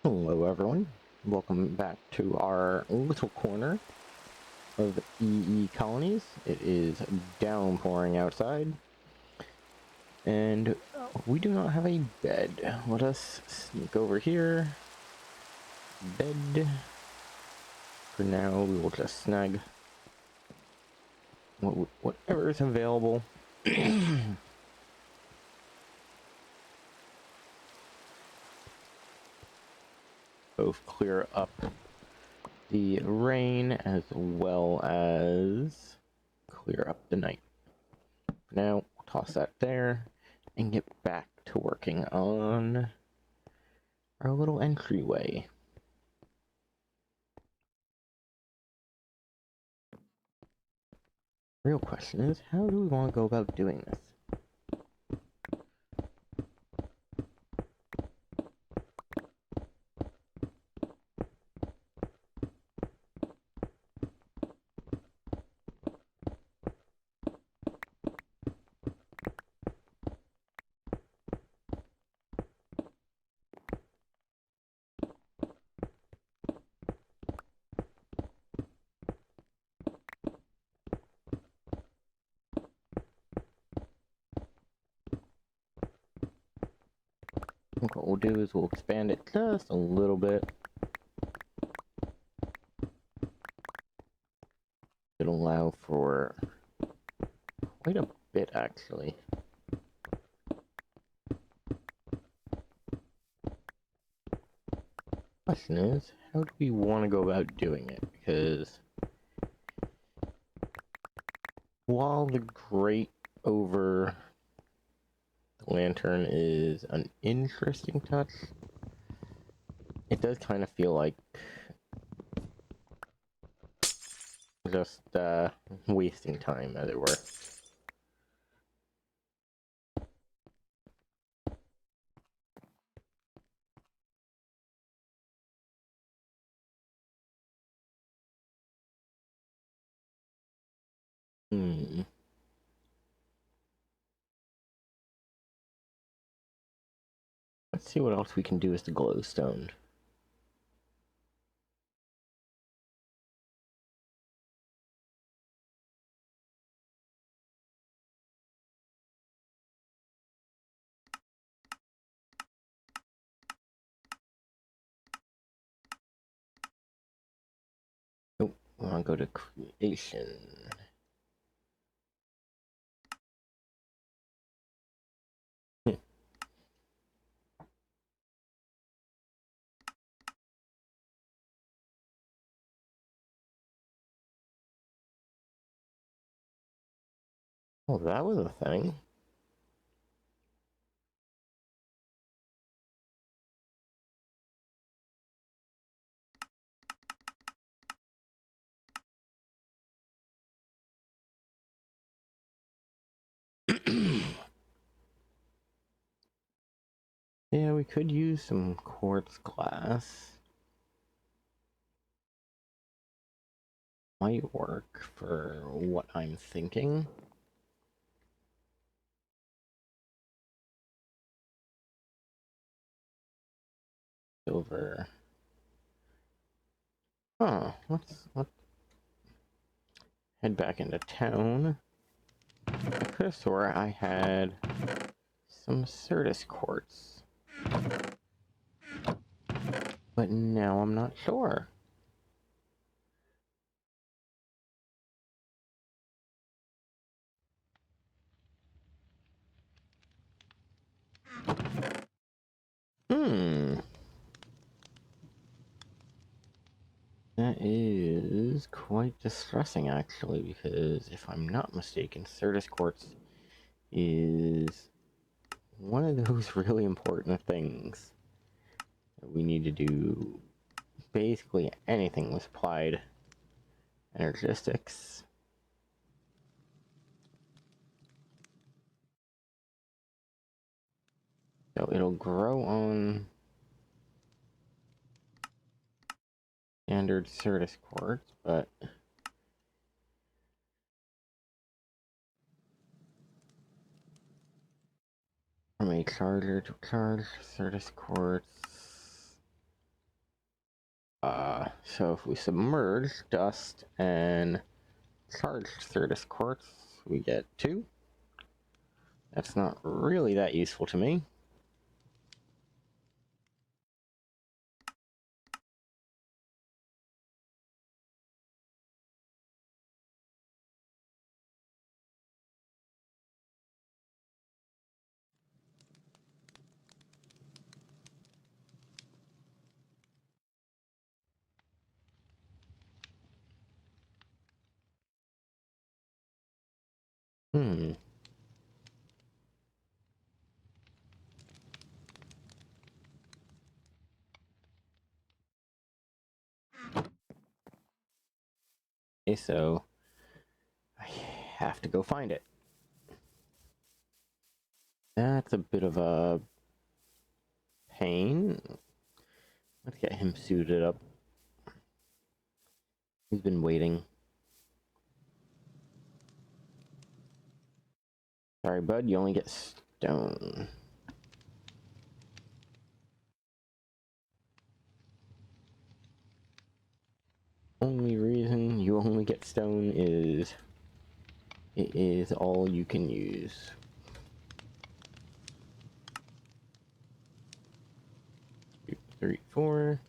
Hello everyone, welcome back to our little corner of EE colonies. It is downpouring outside, and we do not have a bed. Let us sneak over here. Bed. For now, we will just snag whatever is available. Both clear up the rain as well as clear up the night. For now, we'll toss that there and get back to working on our little entryway. Real question is, how do we want to go about doing this? What we'll do is we'll expand it just a little bit. It'll allow for quite a bit, actually. Question is, how do we want to go about doing it? Because while the grate over the lantern is an interesting touch, it does kind of feel like just wasting time, as it were. Let's see what else we can do with the glowstone. Nope, I want to go to creation. Oh, that was a thing. Yeah, we could use some quartz glass. Might work for what I'm thinking. Silver. Huh, let's head back into town. I could have swore I had some Certus quartz. But now I'm not sure. Hmm. That is quite distressing, actually, because if I'm not mistaken, Certus quartz is one of those really important things that we need to do basically anything with applied energistics. So it'll grow on standard Certus quartz, but from a charger to charge Certus quartz. So if we submerge dust and charge through this quartz, we get 2. That's not really that useful to me. Hmm. Okay, so I have to go find it. That's a bit of a pain. Let's get him suited up. He's been waiting. Sorry, bud, you only get stone. Only reason you only get stone is it is all you can use. Two, three, 4.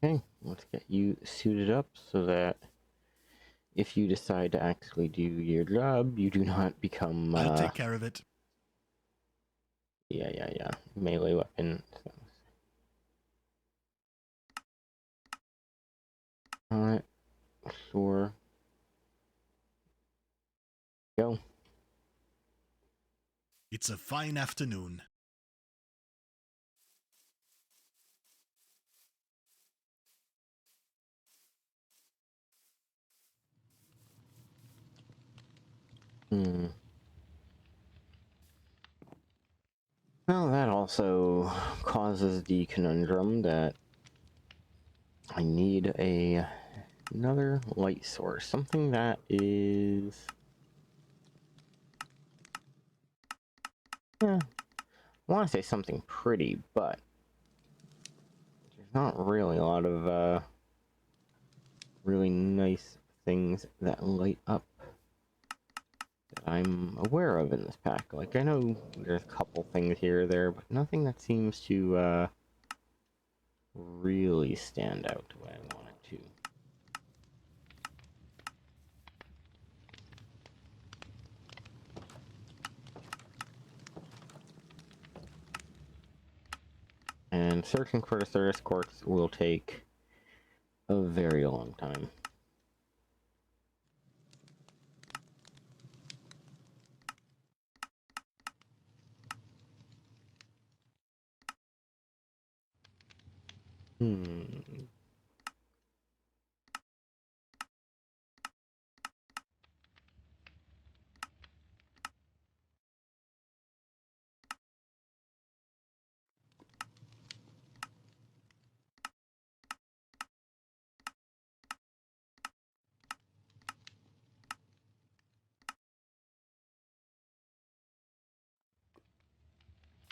Okay, let's get you suited up so that if you decide to actually do your job, you do not become, I'll take care of it. Yeah, melee weapon. Alright, sure. Go. It's a fine afternoon. Well, that also causes the conundrum that I need another light source. Something that is... I want to say something pretty, but there's not really a lot of really nice things that light up that I'm aware of in this pack. Like, I know there's a couple things here or there, but nothing that seems to really stand out the way I want it to. And searching for the Certus quartz will take a very long time.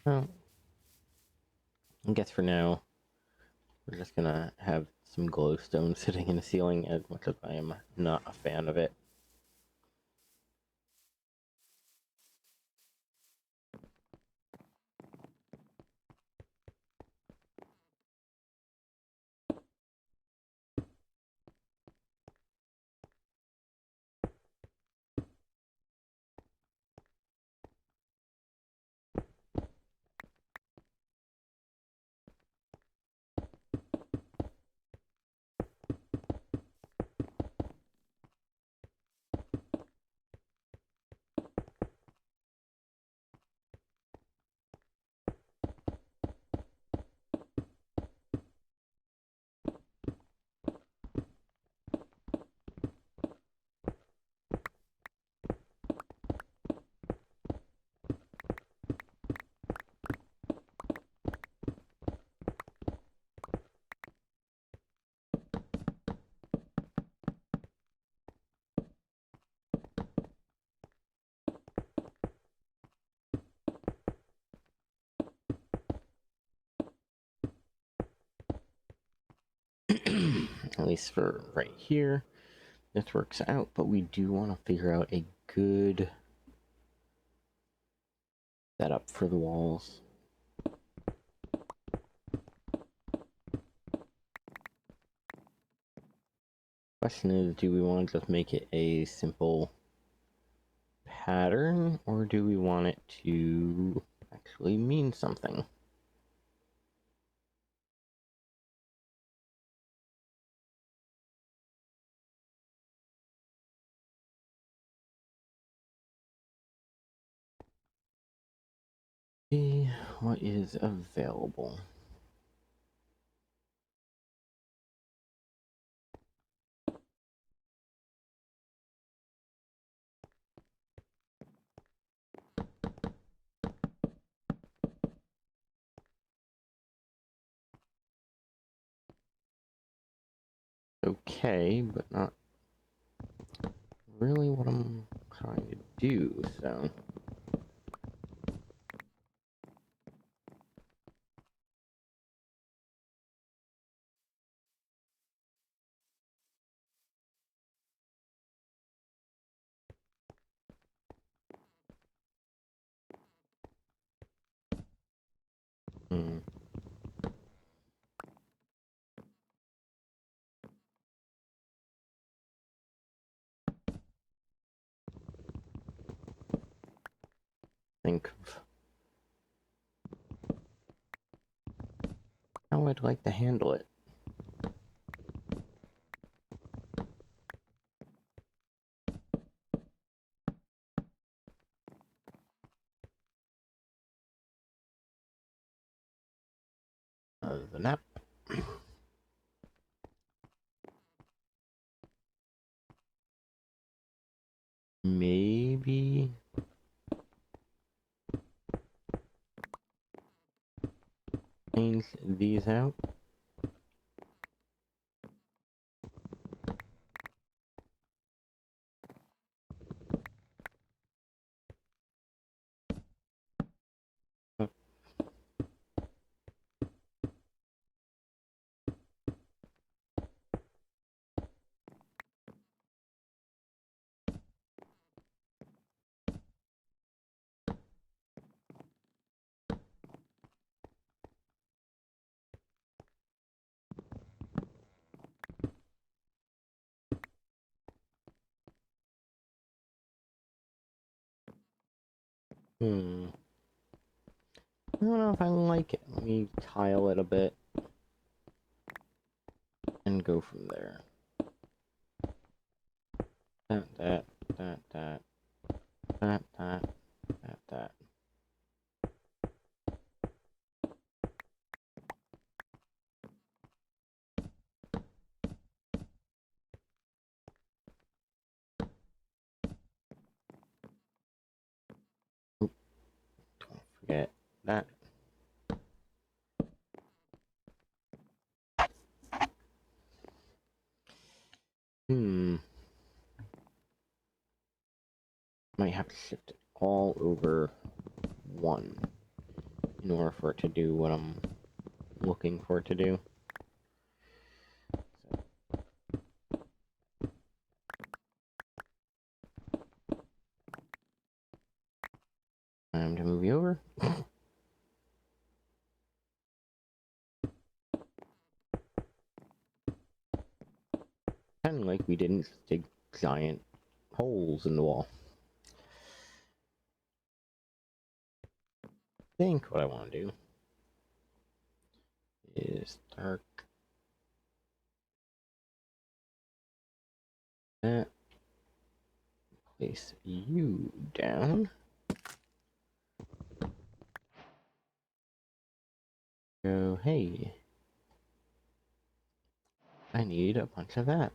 Well, I guess for now, we're just gonna have some glowstone sitting in the ceiling, as much as I am not a fan of it. At least for right here. This works out, but we do want to figure out a good setup for the walls. Question is, do we want to just make it a simple pattern, or do we want it to actually mean something? See what is available. Okay, but not really what I'm trying to do, so. Hmm. Think of how I'd like to handle it. Other than that, maybe change these out. I don't know if I like it. Let me tile it a bit and go from there. That. Oop, don't forget that. Might have to shift it all over one in order for it to do what I'm looking for it to do. Time to move you over. Kind of like we didn't dig giant holes in the wall. I think what I want to do is dark that, place you down. Go, hey, I need a bunch of that.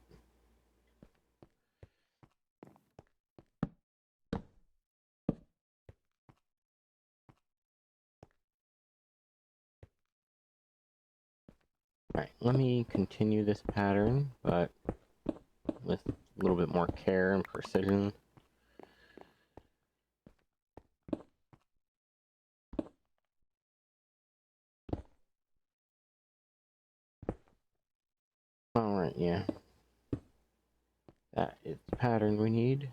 Alright, let me continue this pattern, but with a little bit more care and precision. Alright, yeah. That is the pattern we need.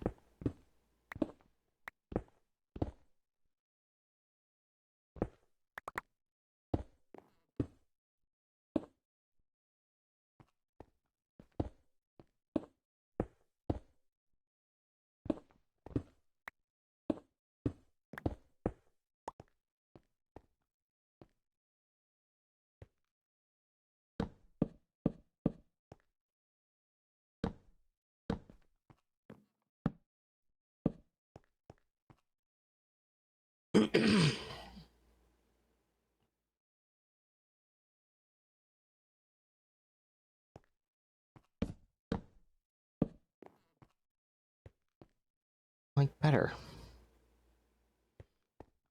Like better.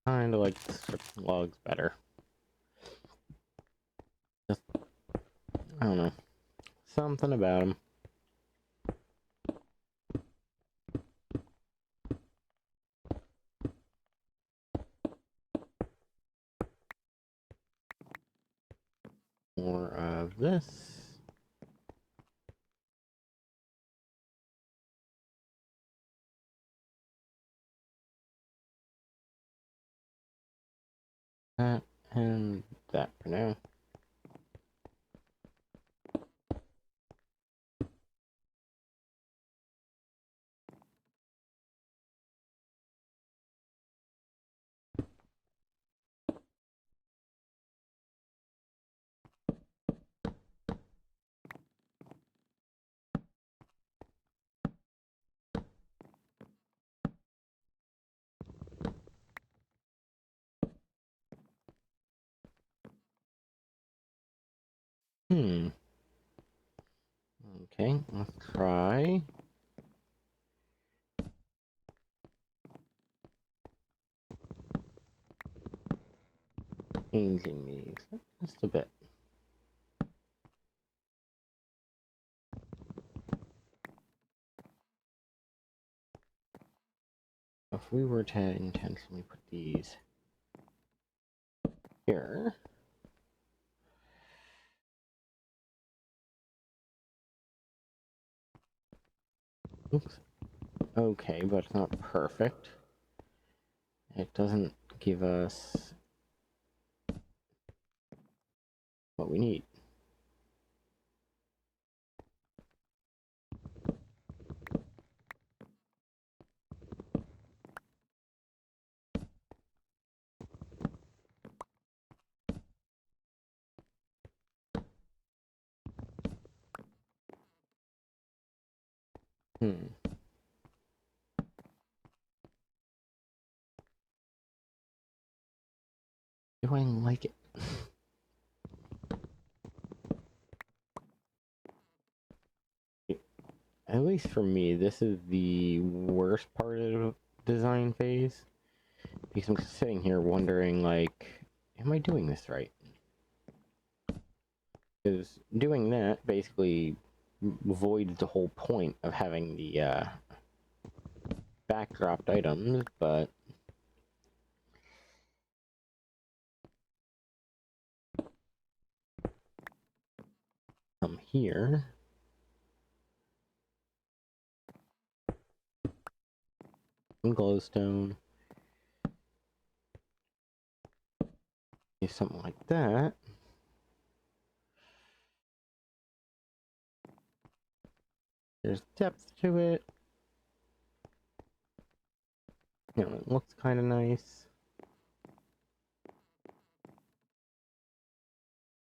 Kinda like the strip logs better. Just, I don't know. Something about them. More of this. That and that for now. Hmm. Okay, let's try. Changing these just a bit. If we were to intentionally put these here. Oops. Okay, but it's not perfect. It doesn't give us what we need. Hmm. Do I like it? At least for me, this is the worst part of design phase. Because I'm sitting here wondering, like, am I doing this right? Because doing that basically voids the whole point of having the backdropped items, but come here. Some glowstone. Do something like that. There's depth to it. You know, it looks kind of nice.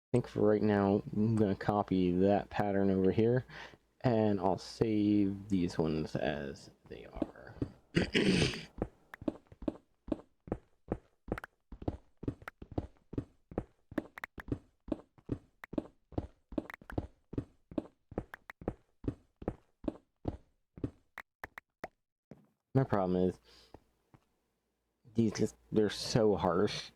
I think for right now, I'm going to copy that pattern over here, and I'll save these ones as they are. My problem is, they're so harsh.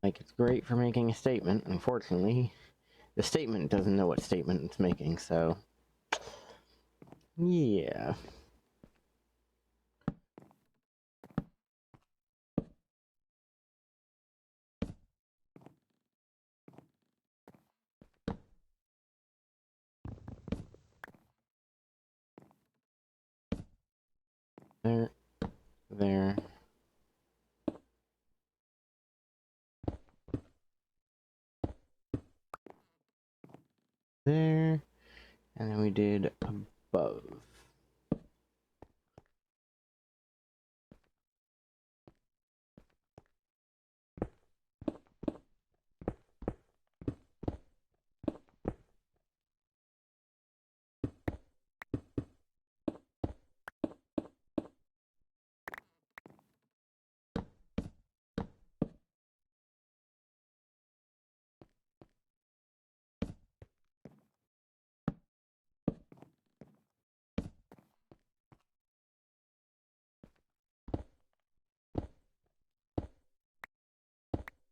Like, it's great for making a statement. Unfortunately, the statement doesn't know what statement it's making, so yeah. There. There. There. And then we did above.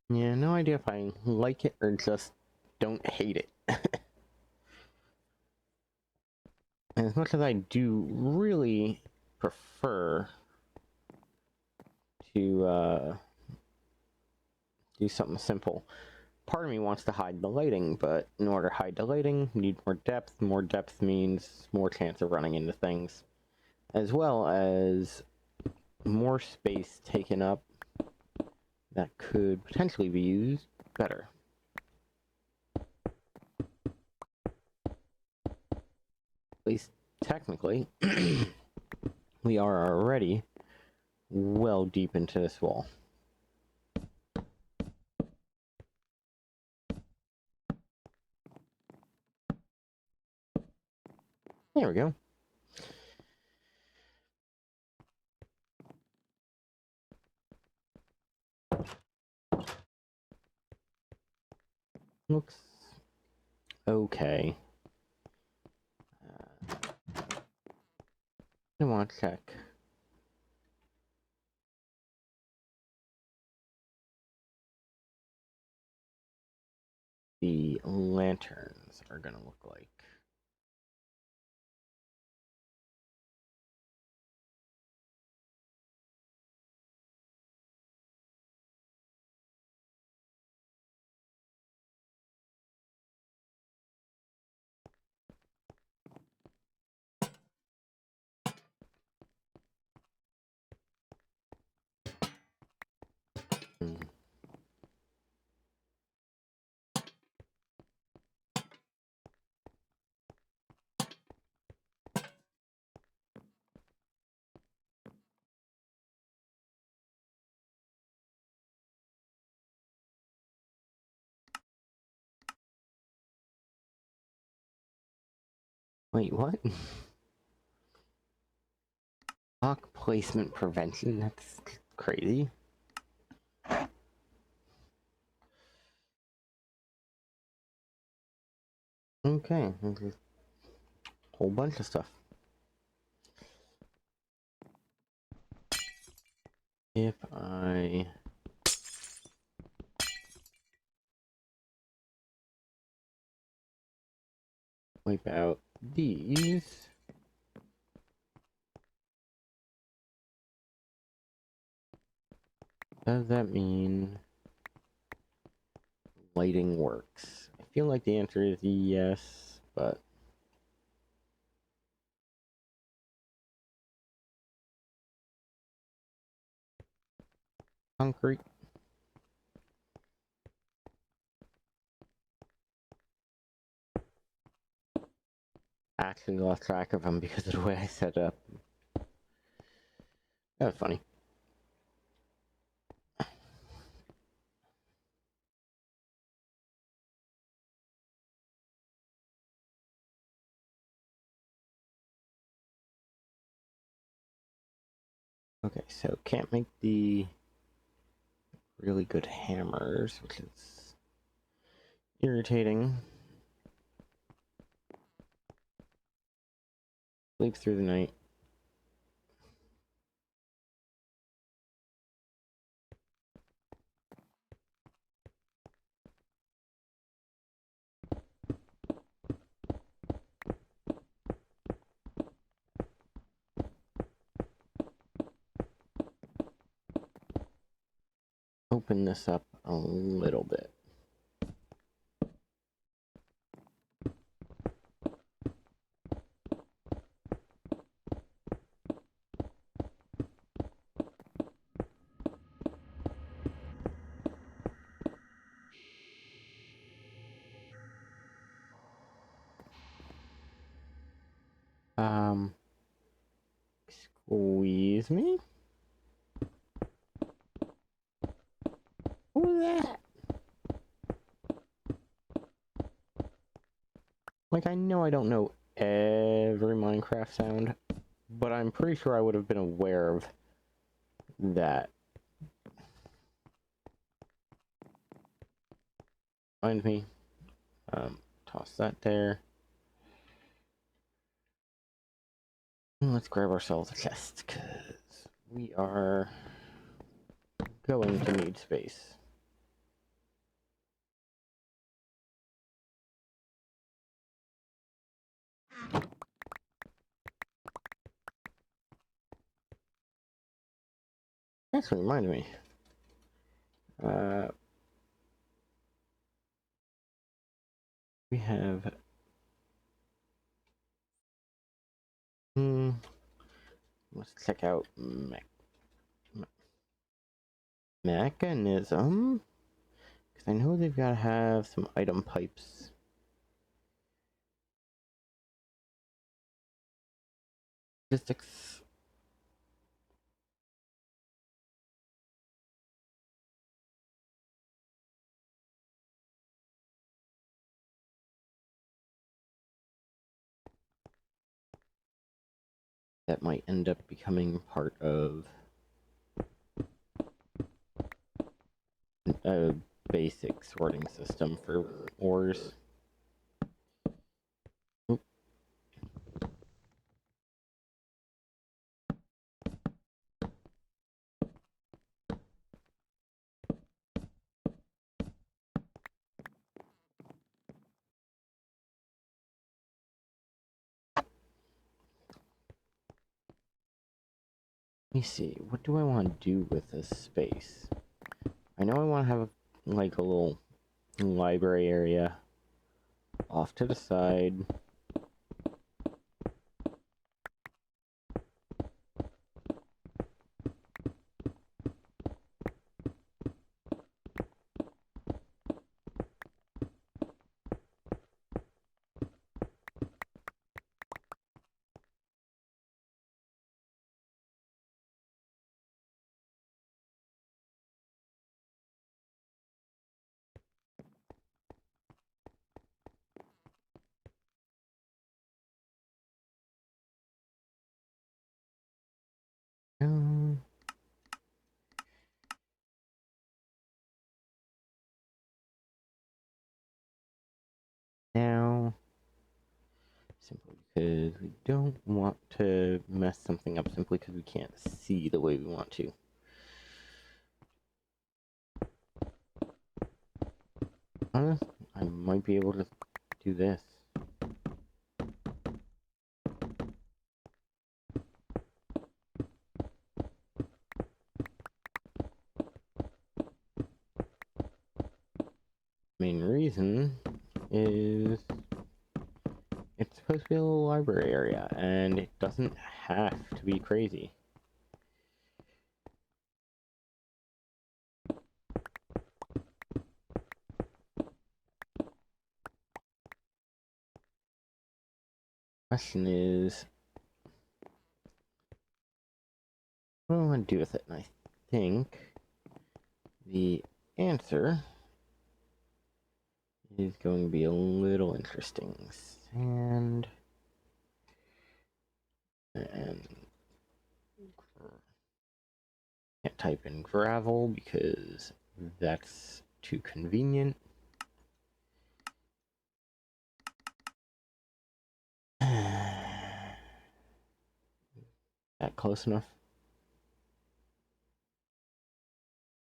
Yeah, no idea if I like it or just don't hate it. And as much as I do really prefer to do something simple, part of me wants to hide the lighting, but in order to hide the lighting, you need more depth. More depth means more chance of running into things, as well as more space taken up that could potentially be used better. At least technically, we are already well deep into this wall. There we go. Looks okay. I want to check. The lanterns are gonna look like. Hmm. Wait, what? Lock placement prevention? That's crazy. Okay, there's a whole bunch of stuff. If I wipe out these, does that mean lighting works? I feel like the answer is yes, but concrete. I actually lost track of them because of the way I set it up. That was funny. Okay, so can't make the really good hammers, which is irritating. Sleep through the night. Open this up a little bit. Squeeze me? What was that? Like, I know I don't know every Minecraft sound, but I'm pretty sure I would have been aware of that. Find me. Toss that there. Let's grab ourselves a chest, because we are going to need space. Actually, reminded me. We have... let's check out mechanism. Because I know they've got to have some item pipes. Logistics. That might end up becoming part of a basic sorting system for ores. Oop. Let me see, what do I want to do with this space? I know I want to have like a little library area off to the side. Um, now, simply because we don't want to mess something up simply because we can't see the way we want to. I might be able to do this. Main reason is it's supposed to be a little library area, and it doesn't have to be crazy. Question is, what do I want to do with it? And I think the answer is going to be a little interesting. Sand and can't type in gravel because that's too convenient. That close enough?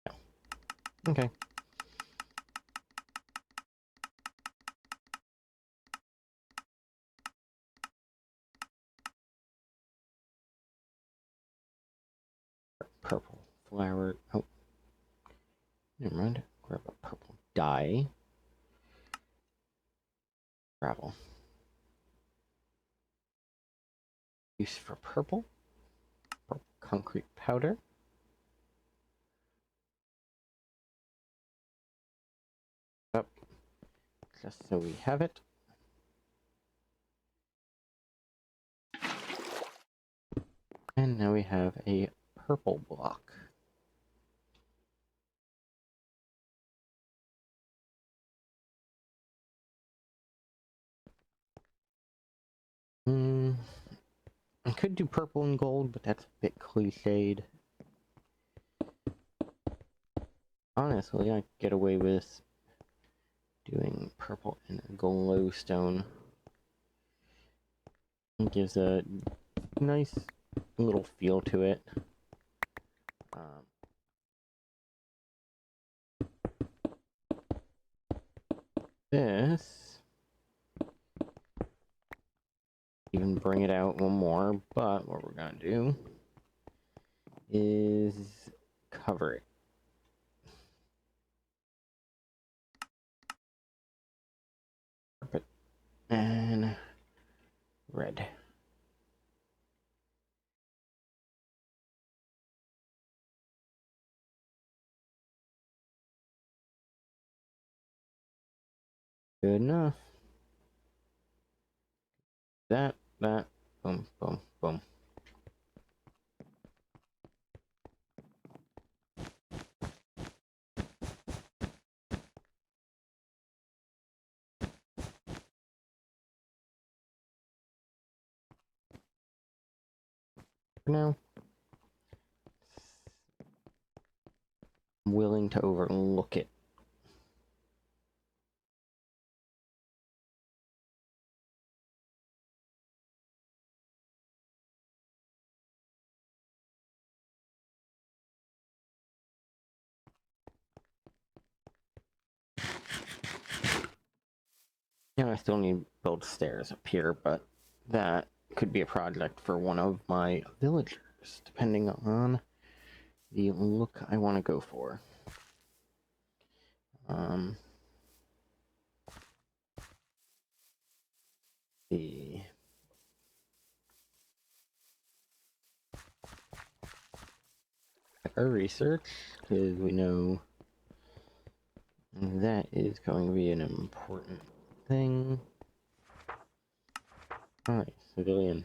No. Okay. Purple flower. Oh, never mind. Grab a purple dye. Gravel. Use for purple. Purple concrete powder. Up. Just so we have it. And now we have a purple block. I could do purple and gold, but that's a bit cliched. Honestly, I could get away with doing purple and a glowstone. It gives a nice little feel to it. This even bring it out one more, but what we're gonna do is cover it. Carpet and red. Good enough. That, boom, boom, boom. For now, I'm willing to overlook it. Yeah, I still need to build stairs up here, but that could be a project for one of my villagers, depending on the look I want to go for. The our research, because we know that is going to be an important thing. Alright, civilian.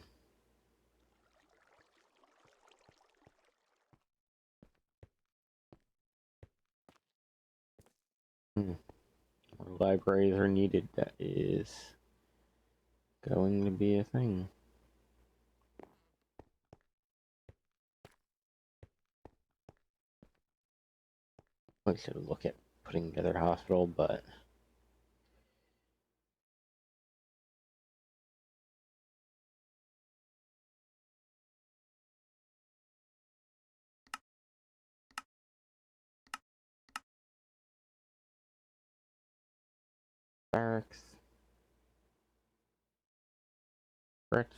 More libraries are needed. That is going to be a thing. I should look at putting together a hospital, but barracks, bricks.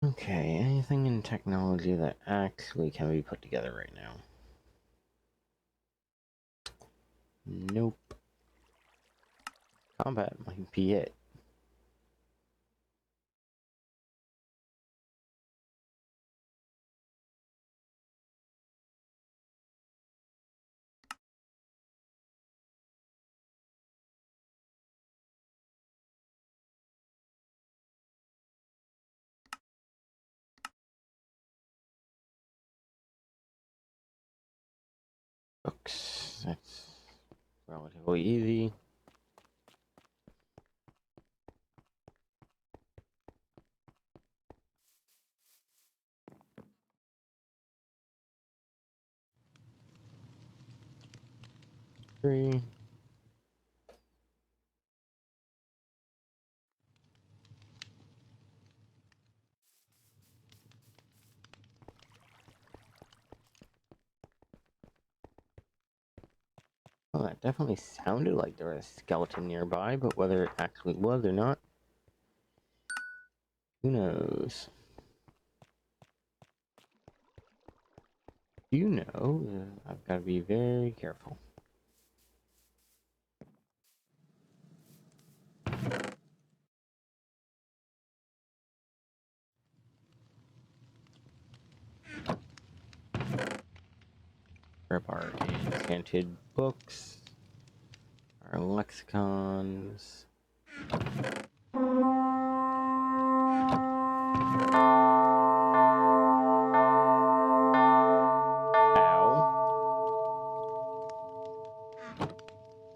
Okay, anything in technology that actually can be put together right now? Nope. Combat might be it. Books, that's relatively easy. Three. Well, that definitely sounded like there was a skeleton nearby, but whether it actually was or not, who knows? You know, I've got to be very careful. Grab our enchanted books, our lexicons.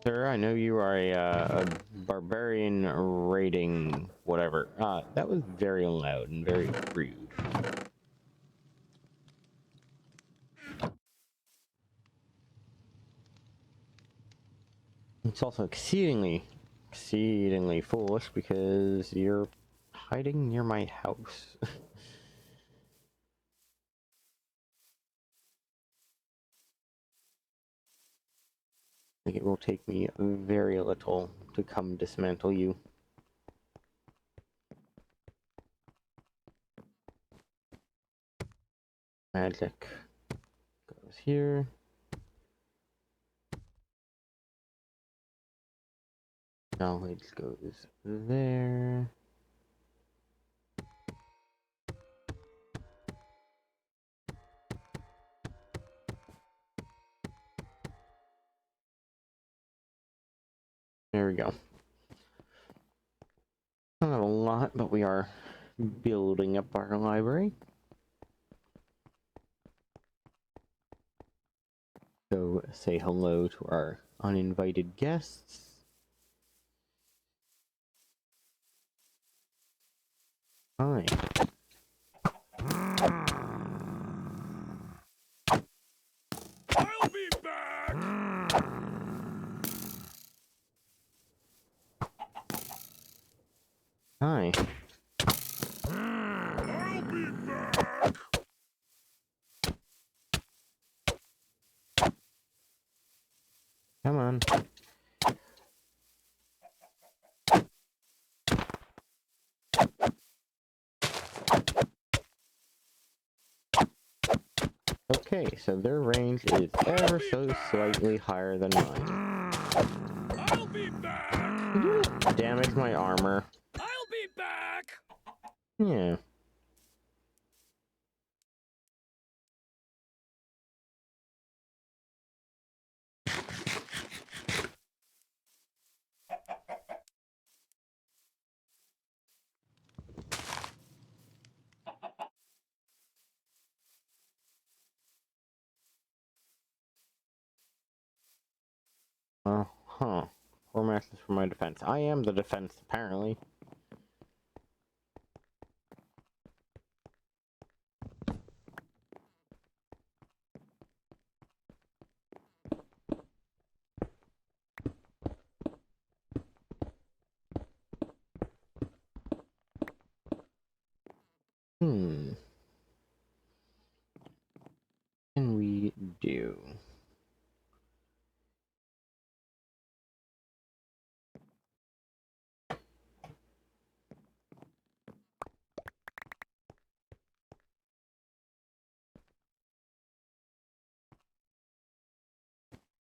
Sir, I know you are a barbarian raiding whatever. That was very loud and very rude. It's also exceedingly foolish because you're hiding near my house. I think it will take me very little to come dismantle you. Magic goes here. Knowledge goes there. There we go. Not a lot, but we are building up our library. So say hello to our uninvited guests. Hi. I'll be back! Hi. I'll be back! Come on. Okay, so their range is ever so slightly higher than mine. I'll be back! Did you just damage my armor? I'll be back! Yeah. Huh. 4 masters for my defense. I am the defense, apparently. What can we do?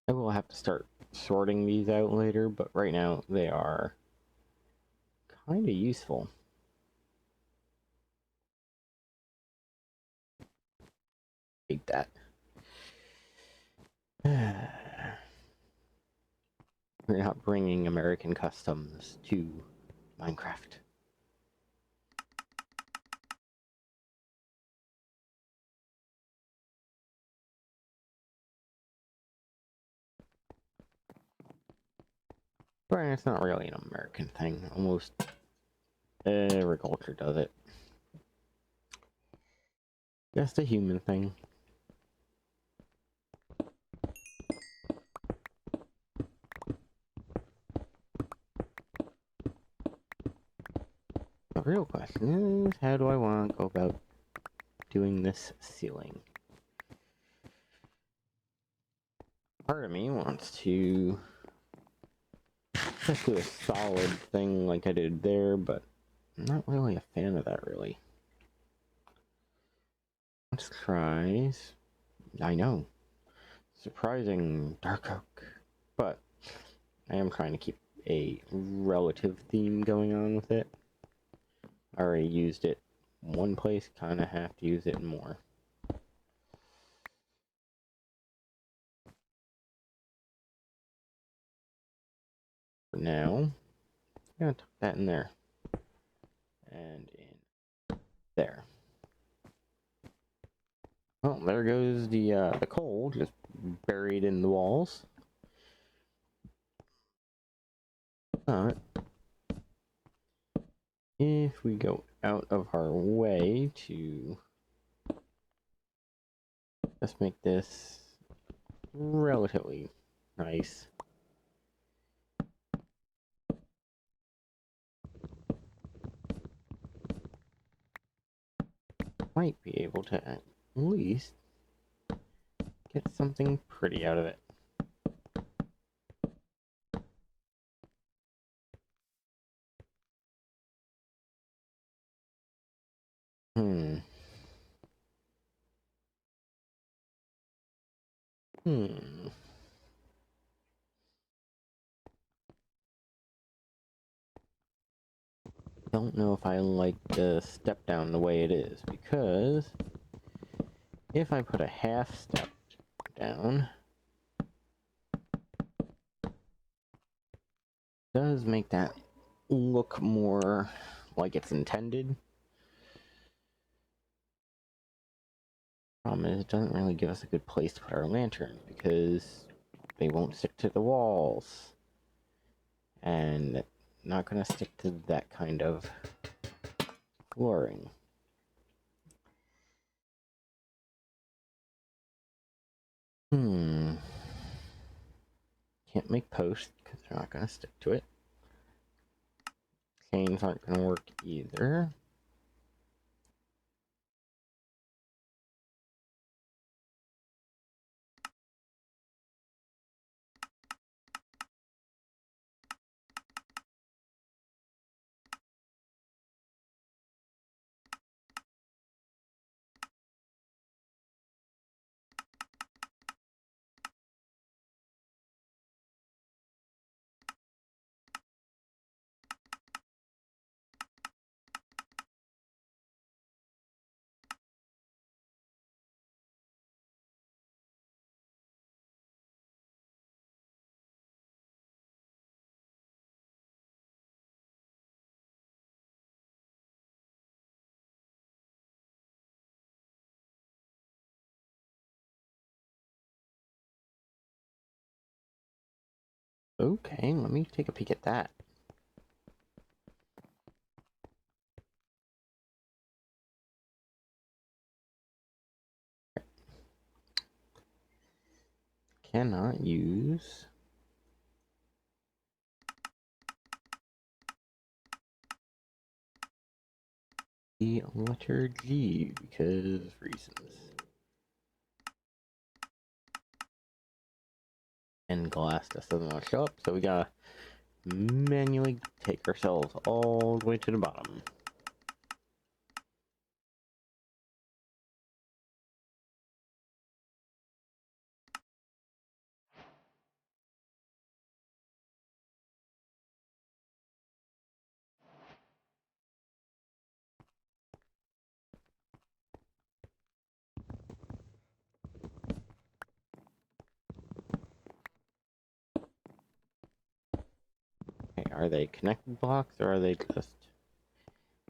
I will have to start sorting these out later, but right now they are kind of useful. Hate that. We're not bringing American customs to Minecraft. But it's not really an American thing. Almost every culture does it. Just a human thing. The real question is, how do I want to go about doing this ceiling? Part of me wants to just do a solid thing like I did there, but I'm not really a fan of that, really. Let's try... I know. Surprising dark oak. But I am trying to keep a relative theme going on with it. I already used it one place, kind of have to use it more. Yeah, tuck that in there. And in there. Well, there goes the coal just buried in the walls. But if we go out of our way to just make this relatively nice. Might be able to at least get something pretty out of it. Hmm. Hmm. Don't know if I like the step down the way it is, because if I put a half step down, it does make that look more like it's intended. Problem is, it doesn't really give us a good place to put our lanterns because they won't stick to the walls. And not gonna stick to that kind of flooring. Can't make posts because they're not gonna stick to it. Chains aren't gonna work either. Okay, let me take a peek at that. Cannot use the letter G because of reasons. And glass just doesn't want to show up, so we gotta manually take ourselves all the way to the bottom. Okay, are they connected blocks or are they just...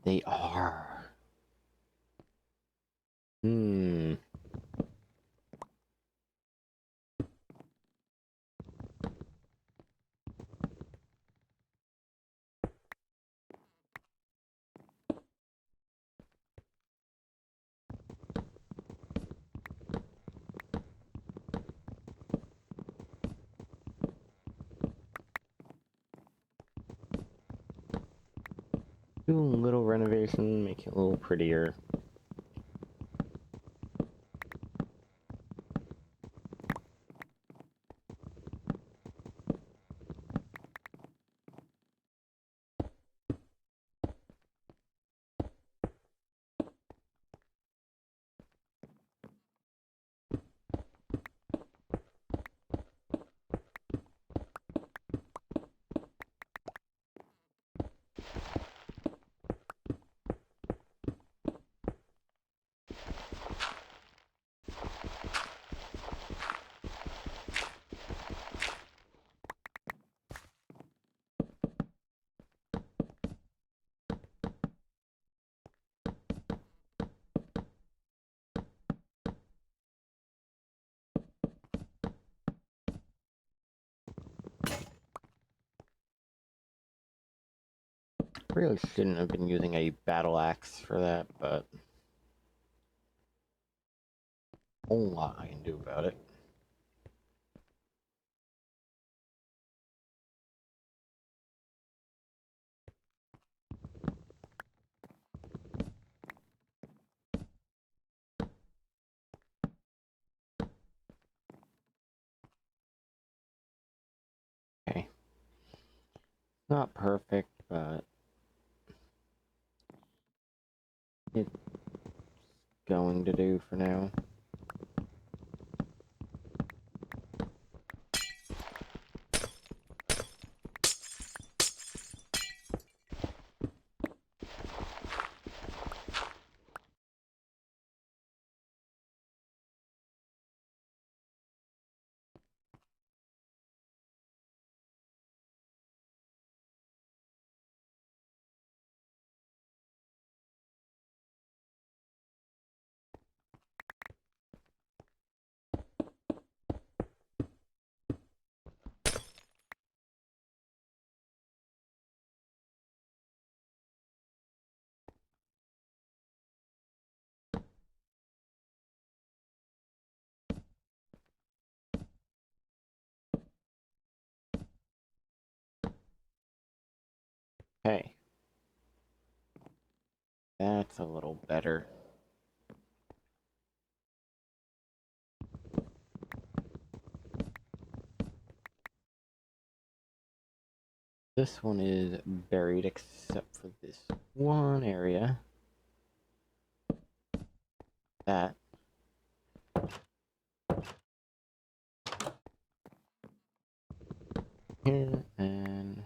They are. Hmm. Do a little renovation, make it a little prettier. really shouldn't have been using a battle axe for that, but a whole lot I can do about it. Okay. Not perfect, but it's going to do for now. Hey, that's a little better. This one is buried except for this one area. That. Here, and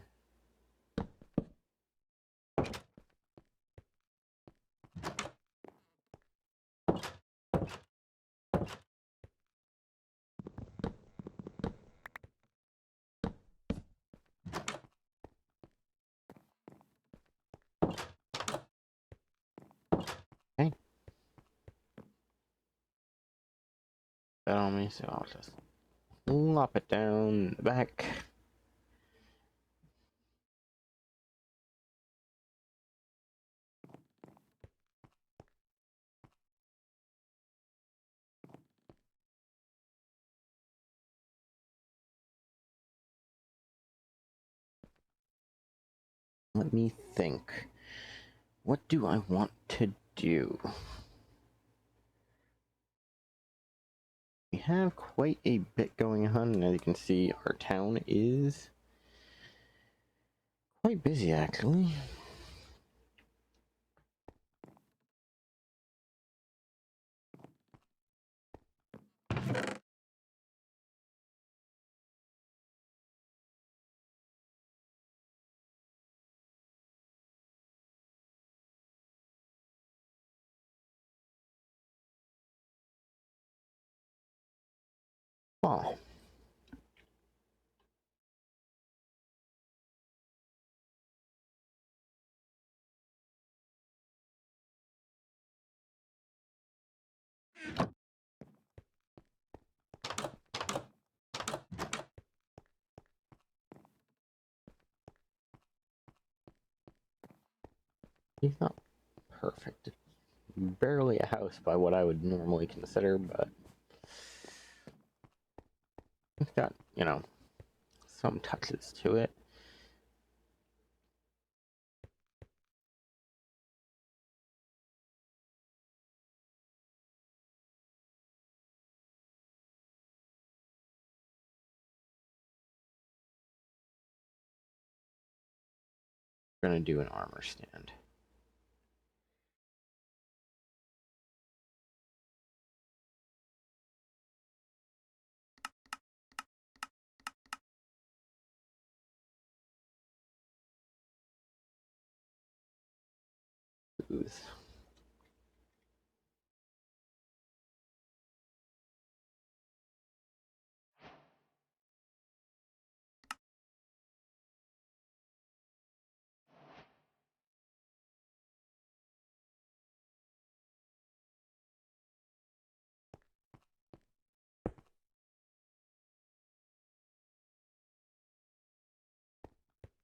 okay. That on me, so I'll just lop it down the back. Let me think. What do I want to do? We have quite a bit going on, and as you can see, our town is quite busy actually. Oh, he's not perfect. Barely a house by what I would normally consider, but it's got, you know, some touches to it. We're gonna do an armor stand. Ooh.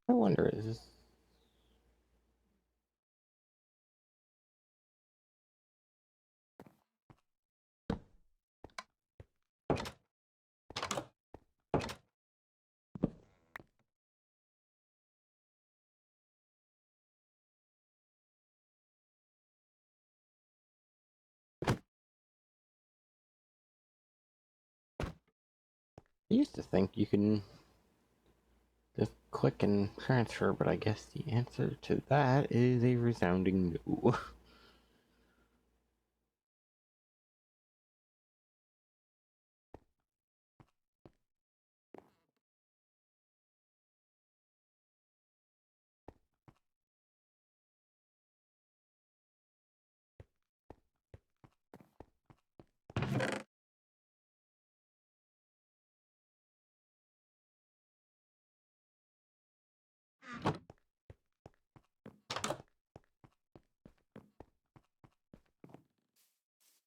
I wonder, is this... I used to think you can just click and transfer, but I guess the answer to that is a resounding no.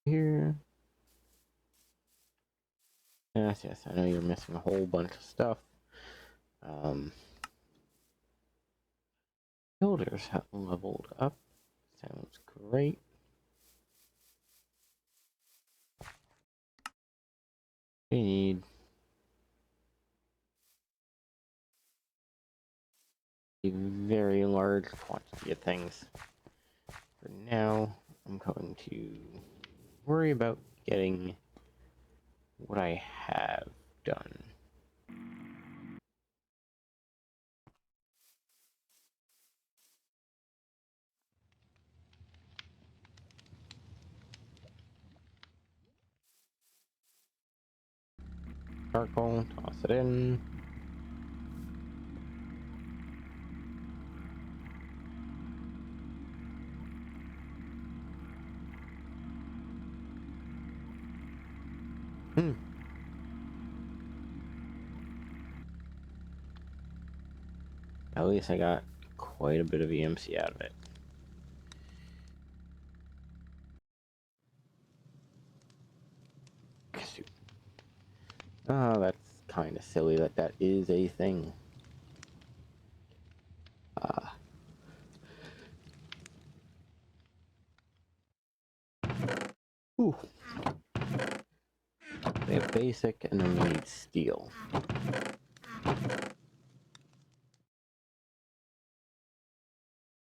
Here. Yes, yes, I know you're missing a whole bunch of stuff. Builders have leveled up. Sounds great. We need a very large quantity of things. For now, I'm going to worry about getting what I have done. Charcoal, toss it in. Hmm. At least I got quite a bit of EMC out of it. Oh, that's kind of silly that that is a thing. Ooh. They have basic, and then we need steel.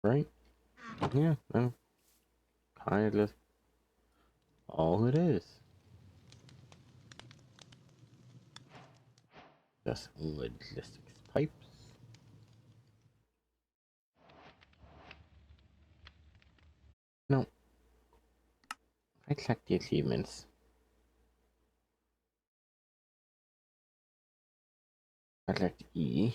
Right? Yeah, no. Kind of just all it is. Just logistics pipes. No. I check the achievements. Project E.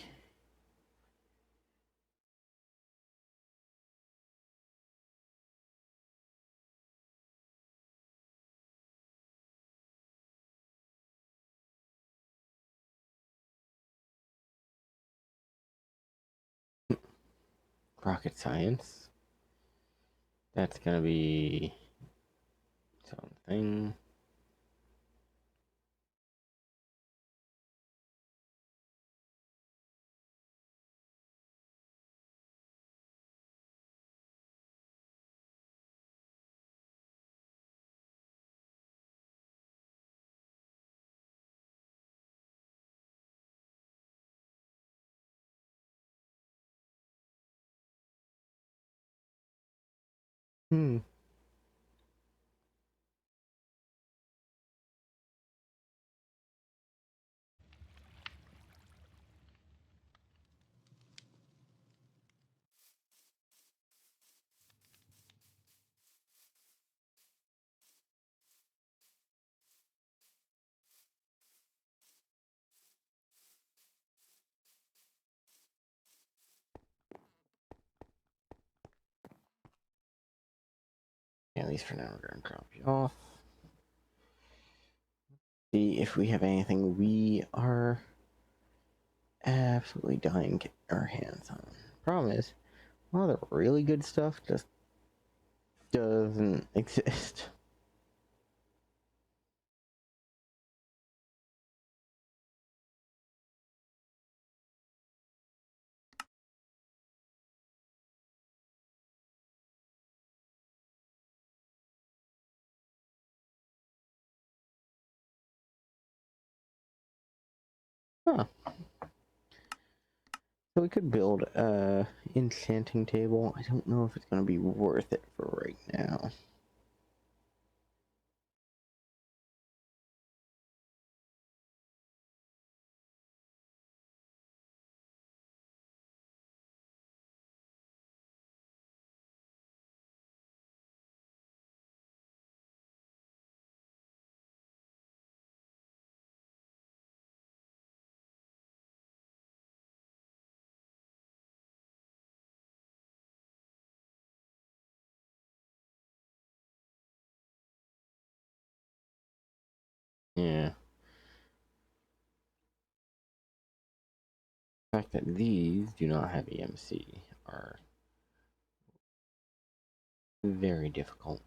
Rocket science. That's gonna be something. Hmm. At least for now, we're gonna drop you off. See if we have anything we are absolutely dying to get our hands on. Problem is, all the really good stuff just doesn't exist. Huh. So we could build a enchanting table. I don't know if it's gonna be worth it for right now. Yeah. The fact that these do not have EMC are very difficult.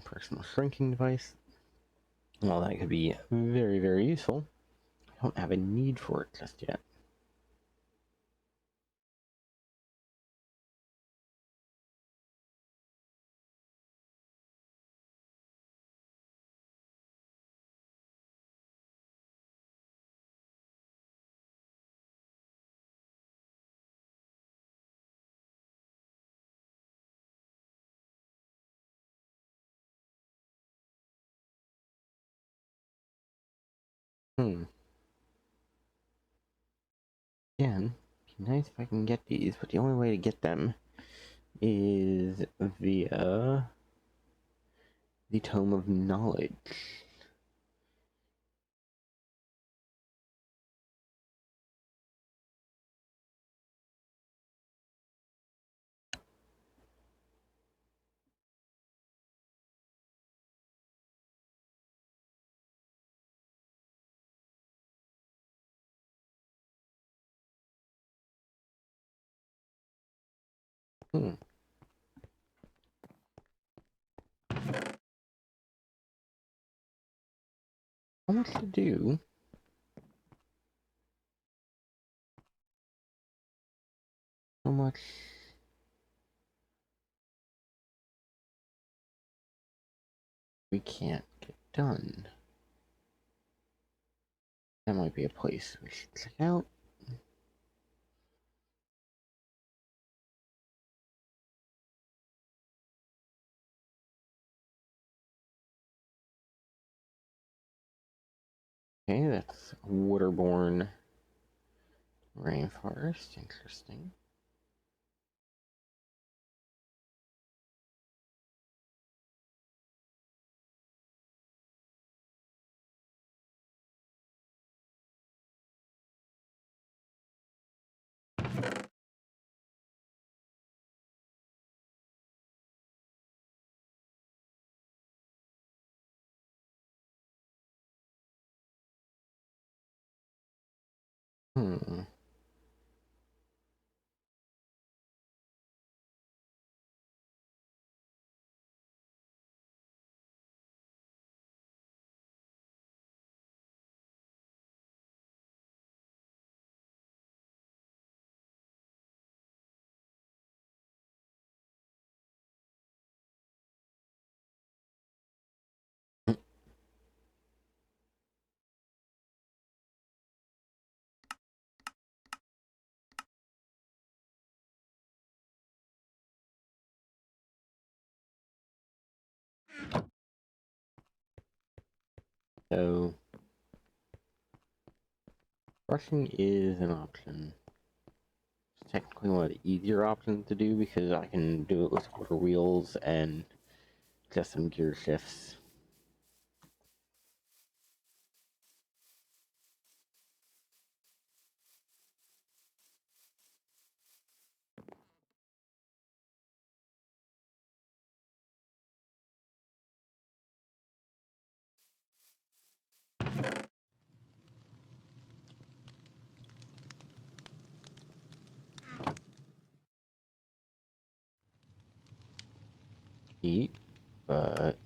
Personal shrinking device. Well, that could be very, very useful. I don't have a need for it just yet. Hmm. Again, be nice if I can get these, but the only way to get them is via the Tome of Knowledge. Hmm. How much to do? How much we can't get done? That might be a place we should check out. Okay, that's waterborne rainforest. Interesting. Hmm. So, rushing is an option. It's technically one of the easier options to do because I can do it with quarter wheels and just some gear shifts. Eat, but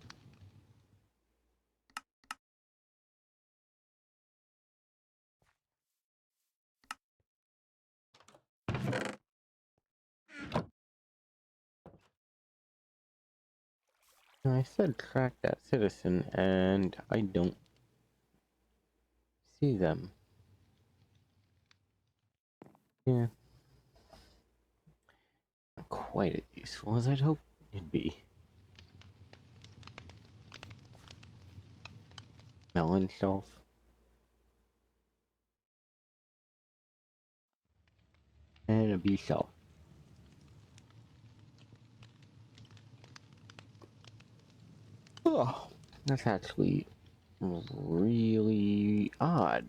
I said track that citizen and I don't see them. Yeah, not quite as useful as I'd hoped it'd be. Melon shelf. And a bee shelf. Oh, that's actually really odd.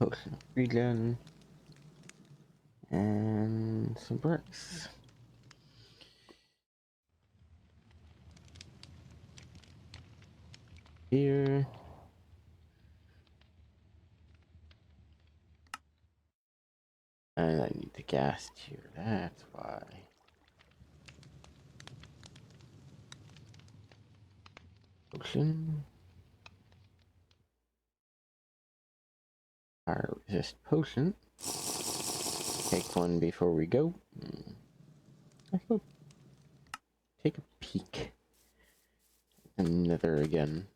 Potion of regen. And some bricks. Here. And I need the gas here, that's why. Potion. Fire resist potion. Take one before we go. Let's go take a peek. Another again.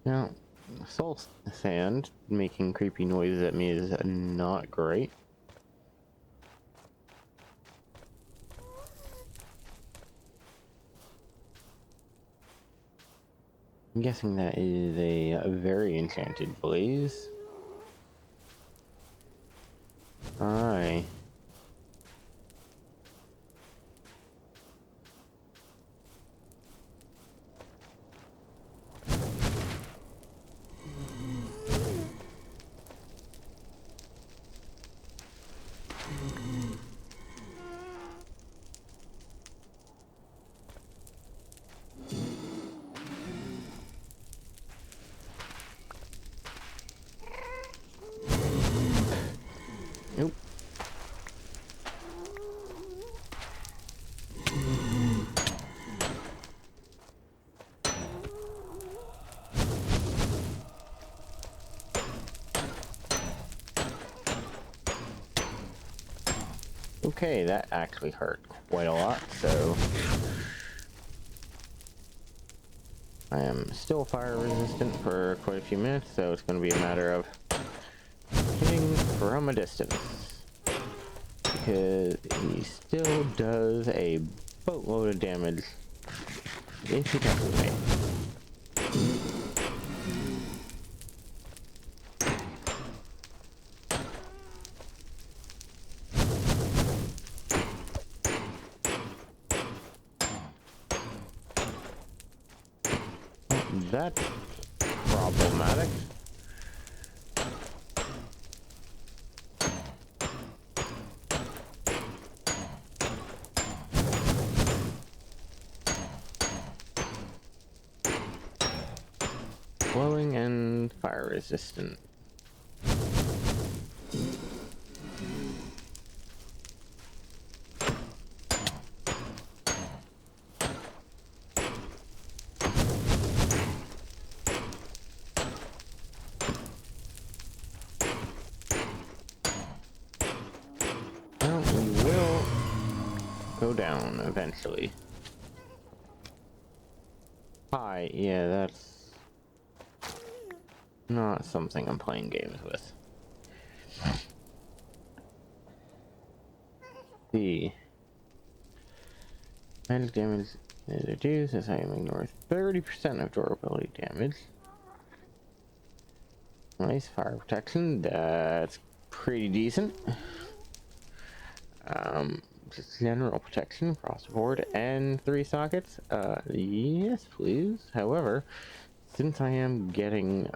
Now, salt sand making creepy noises at me is not great. I'm guessing that is a very enchanted blaze. Aye. Nope. Okay, that actually hurt quite a lot, so I am still fire resistant for quite a few minutes, so it's going to be a matter of hitting from a distance. Because he still does a boatload of damage if he touches me. That's problematic. Glowing and fire resistant. Well, we will go down eventually. Hi, yeah, that's not something I'm playing games with. The magic damage is reduced as I ignore 30% of durability damage. Nice fire protection, that's pretty decent. Just general protection across the board and 3 sockets. Yes, please. However, since I am getting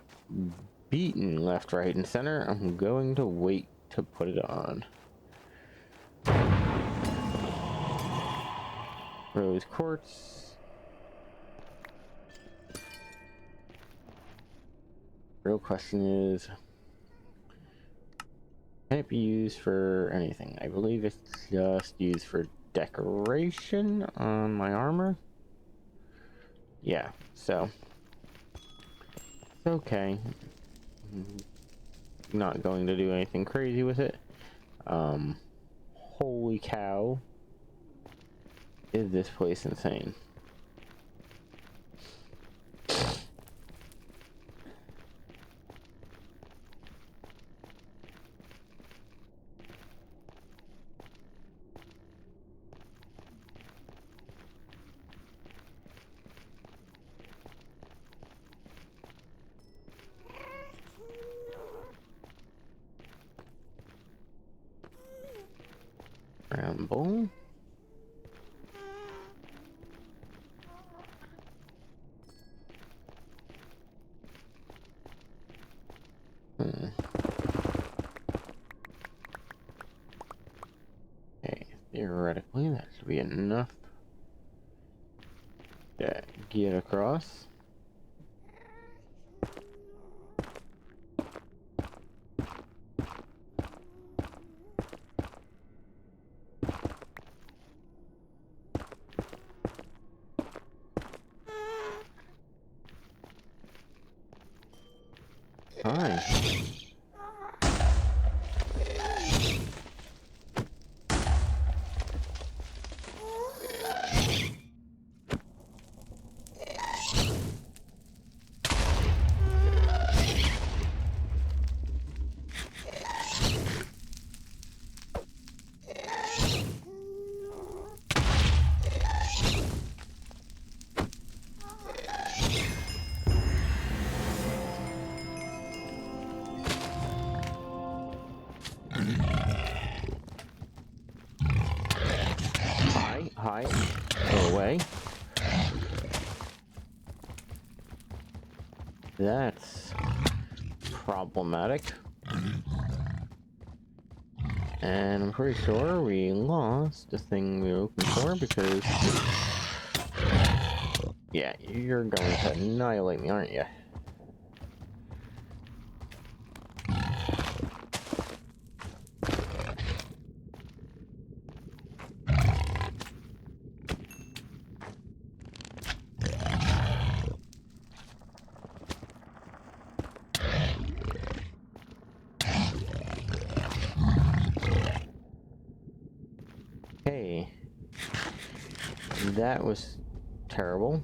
beaten left, right, and center, I'm going to wait to put it on. Rose quartz. Real question is, can it be used for anything? I believe it's just used for decoration on my armor. Yeah, so it's okay. Not going to do anything crazy with it. Holy cow. Is this place insane? Ramble. Okay, theoretically that should be enough to get across. Hi. Hi. Go away. That's problematic. And I'm pretty sure we lost the thing we were looking for because... Yeah, you're going to annihilate me, aren't you? Hey. That was terrible.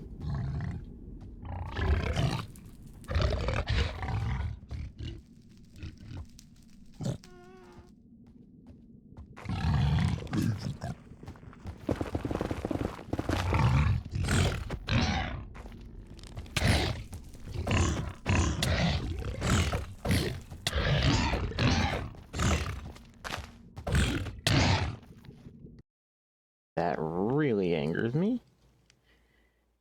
That really angers me.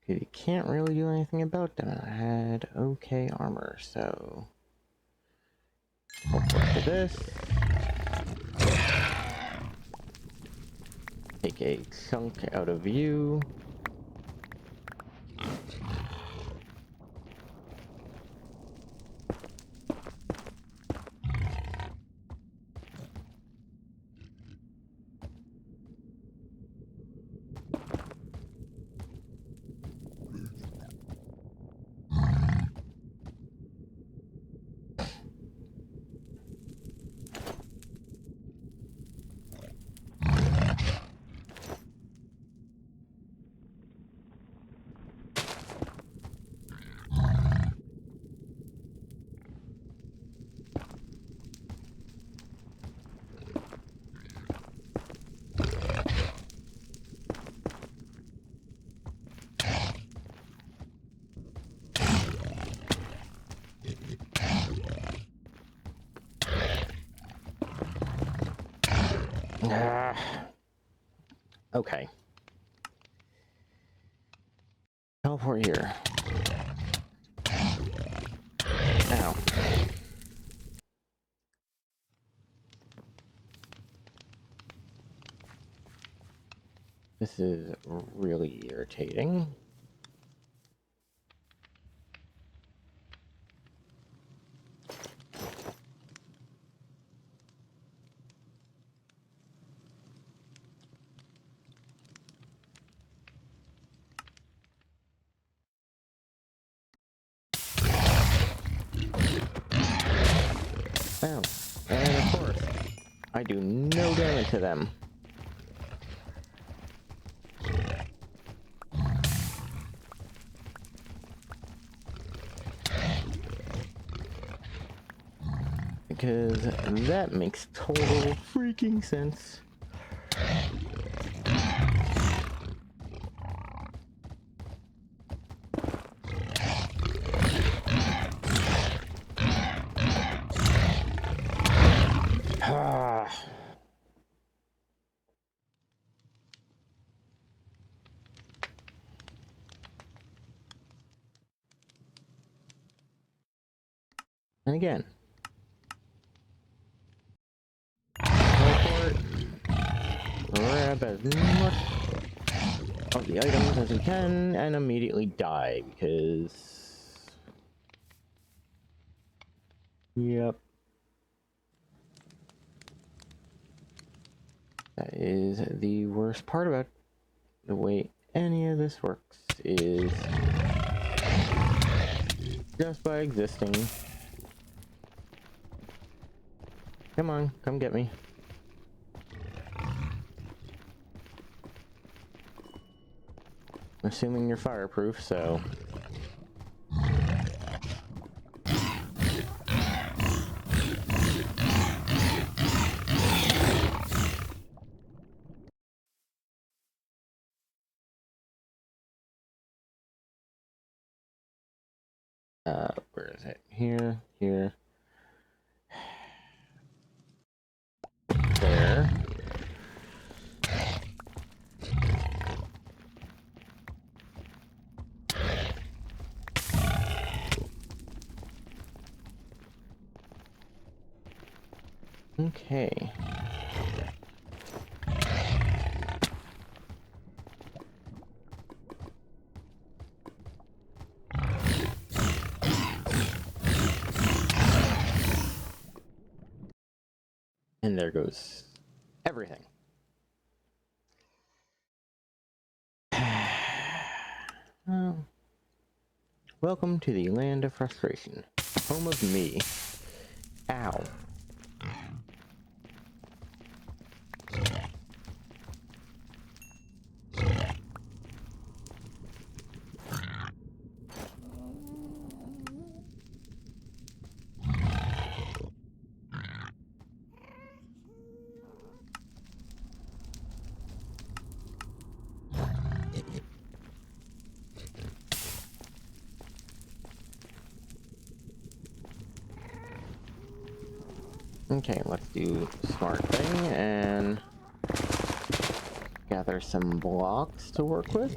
Because you can't really do anything about that. I had okay armor, so... Teleport to this. Take a chunk out of view. Ah. Okay. Teleport here. Ow. This is really irritating. Ow. And of course, I do no damage to them. Because that makes total freaking sense. And again, teleport, grab as much of the items as we can, and immediately die, because... Yep. That is the worst part about the way any of this works, is just by existing. Come on, come get me. Assuming you're fireproof, so... where is it? Here, here. There. Okay. And there goes everything. Well, welcome to the land of frustration. Home of me. Ow. Okay, let's do smart thing and gather some blocks to work with.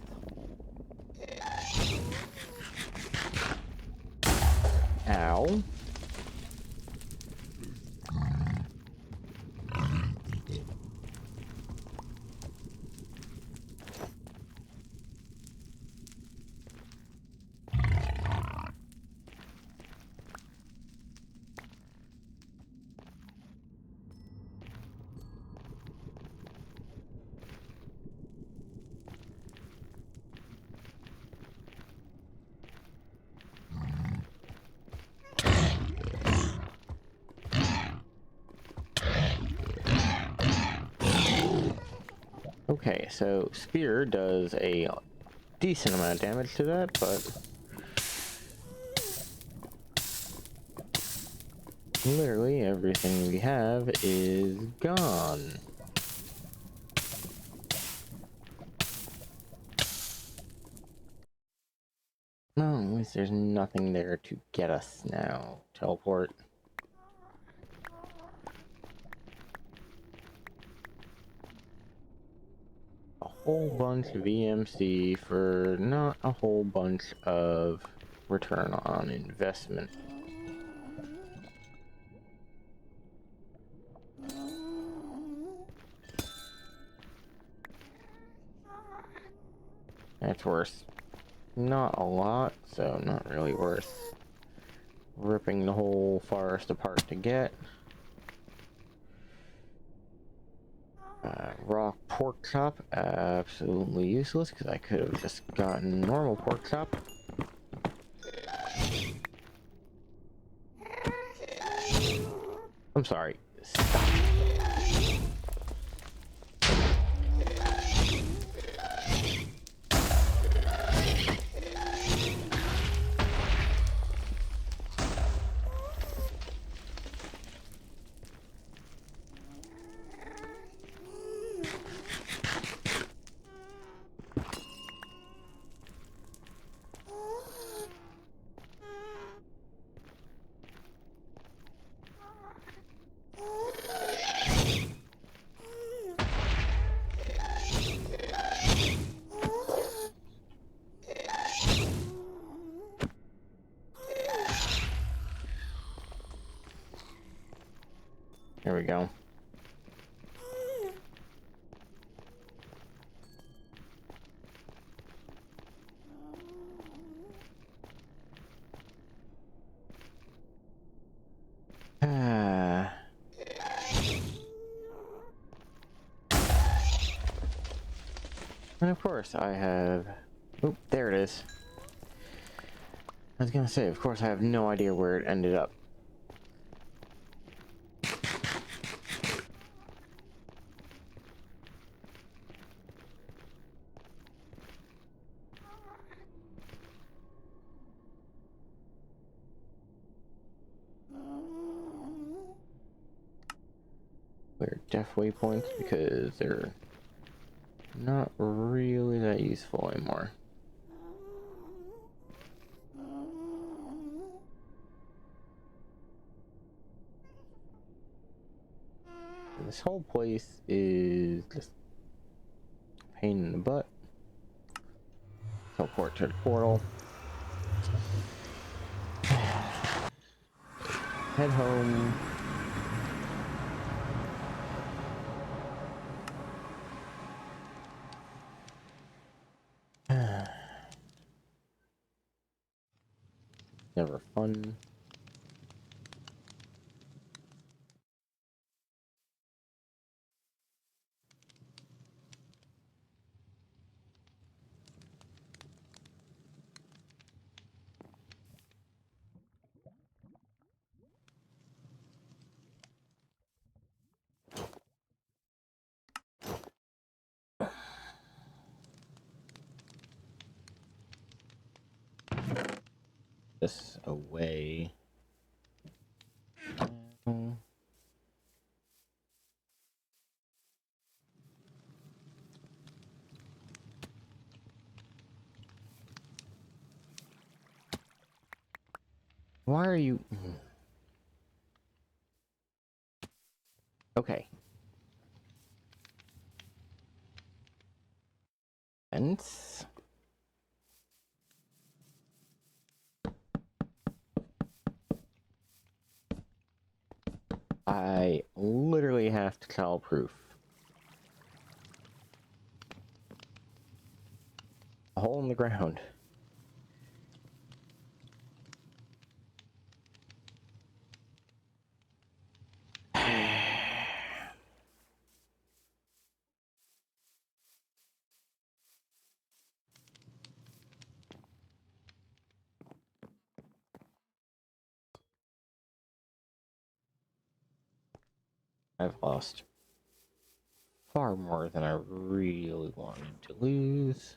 Ow. Okay, so spear does a decent amount of damage to that, but literally everything we have is gone. No, at least there's nothing there to get us now. Teleport. A whole bunch of EMC for not a whole bunch of return on investment. That's worth not a lot, so not really worth ripping the whole forest apart to get. Raw pork chop, absolutely useless, because I could have just gotten normal pork chop. sorry. Stop. There we go. And of course I have... Oop, there it is. I was gonna say, of course I have no idea where it ended up. They're deaf waypoints because they're not really that useful anymore. This whole place is just a pain in the butt. Teleport to the portal. Head home. Never fun. This away. Why are you... Okay. Fence. I literally have to tell proof. A hole in the ground. I've lost far more than I really wanted to lose.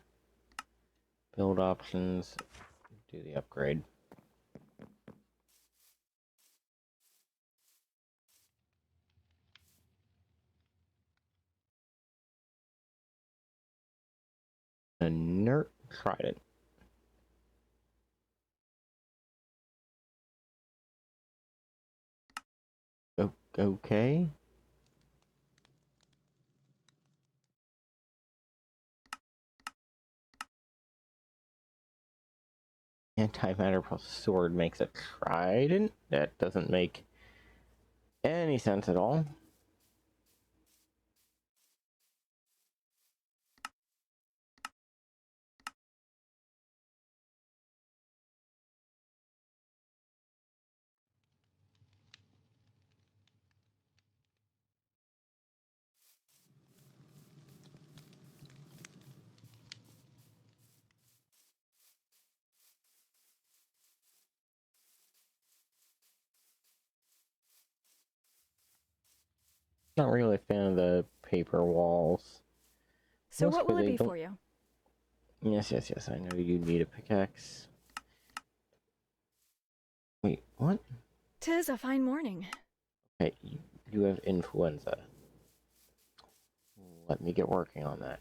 Build options. Do the upgrade. Inert trident. Okay. Antimatter sword makes a trident? That doesn't make any sense at all. Not really a fan of the paper walls. So Mostly what will it they be don't. for you? Yes, yes, yes. I know you need a pickaxe. Wait, what? 'Tis a fine morning. Hey, you have influenza. Let me get working on that.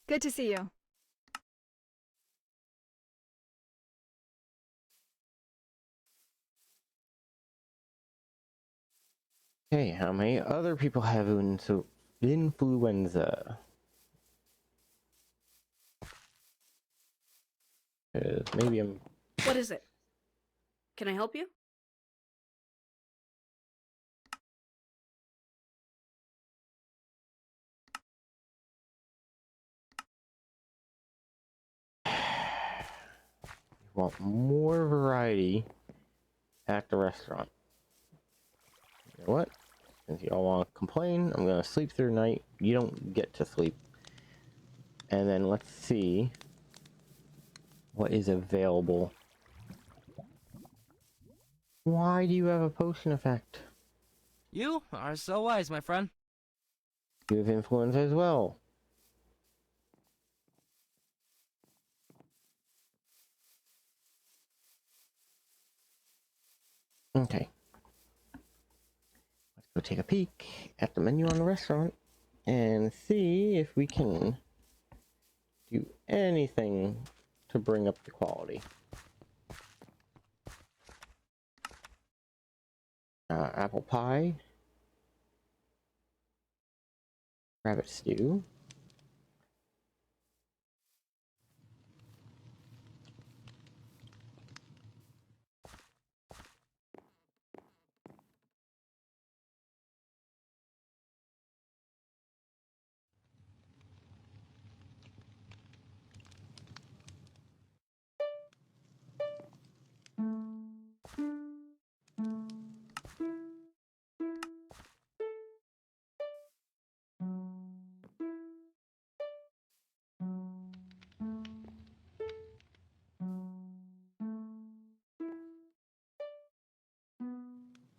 Good to see you. Okay, how many other people have influenza? 'Cause maybe I'm. What is it? Can I help you? Want more variety at the restaurant. You know what? Since you all want to complain, I'm gonna sleep through the night. You don't get to sleep. And then let's see what is available. Why do you have a potion effect? You are so wise, my friend. You have influenza as well. Okay. Let's go take a peek at the menu on the restaurant and see if we can do anything to bring up the quality. Apple pie, rabbit stew,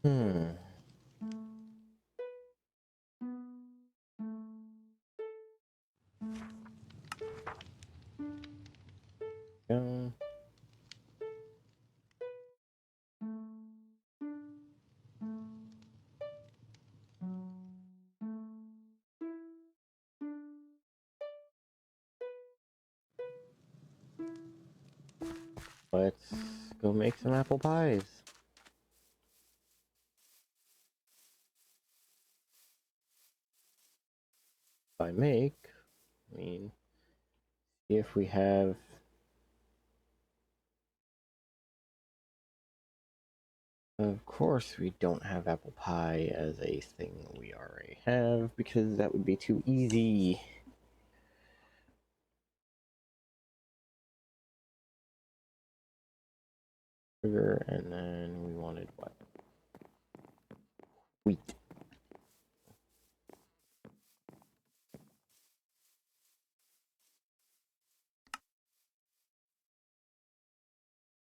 hmm. Um, let's go make some apple pies. By make, I mean, if we have. Of course, we don't have apple pie as a thing we already have because that would be too easy. Sugar, and then we wanted what? Wheat.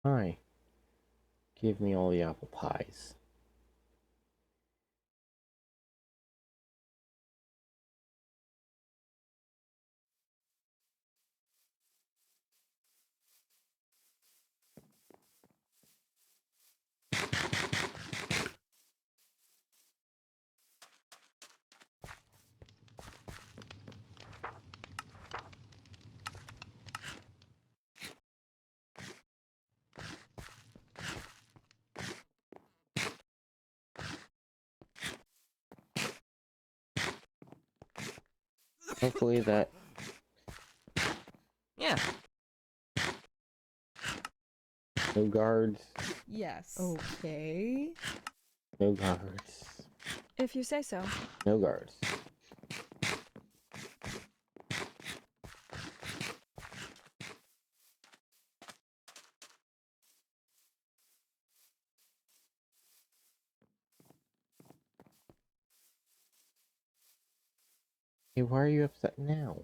Hi. Give me all the apple pies. Hopefully that. Yeah. No guards. Yes. Okay. No guards. If you say so. No guards. Hey, why are you upset now?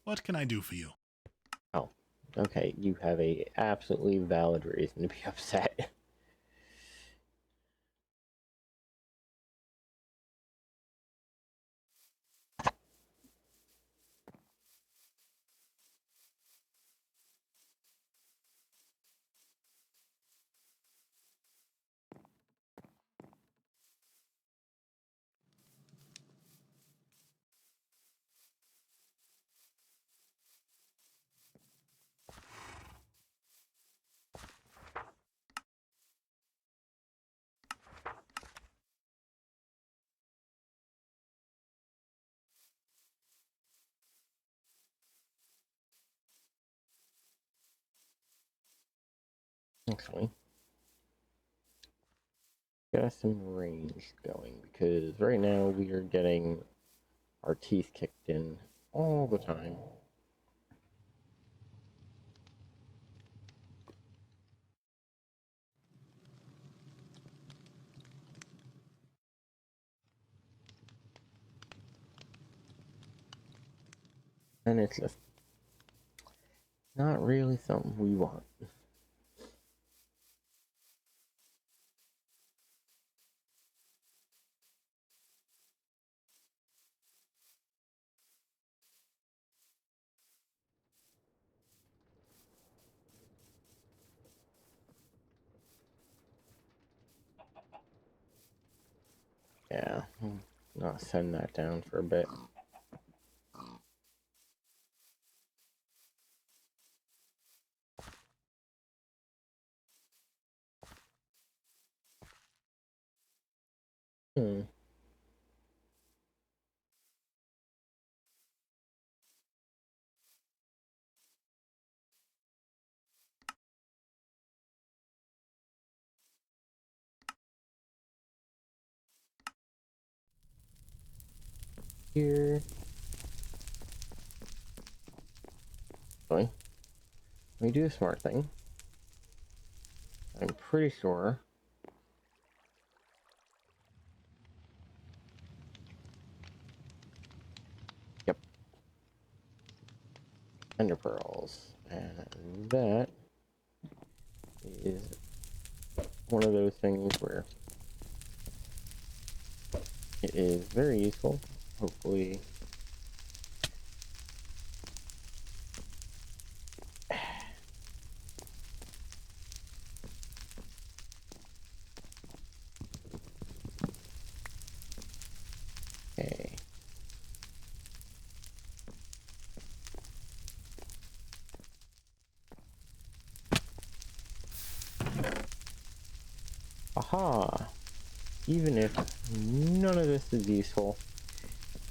What can I do for you? Oh, okay. You have a absolutely valid reason to be upset. Actually, got some range going because right now we are getting our teeth kicked in all the time. And it's just not really something we want. Yeah, not send that down for a bit. Hmm. Here. Let me do a smart thing. I'm pretty sure. Yep. Ender pearls. And that is one of those things where it is very useful. Hopefully. Okay. Aha! Even if none of this is useful,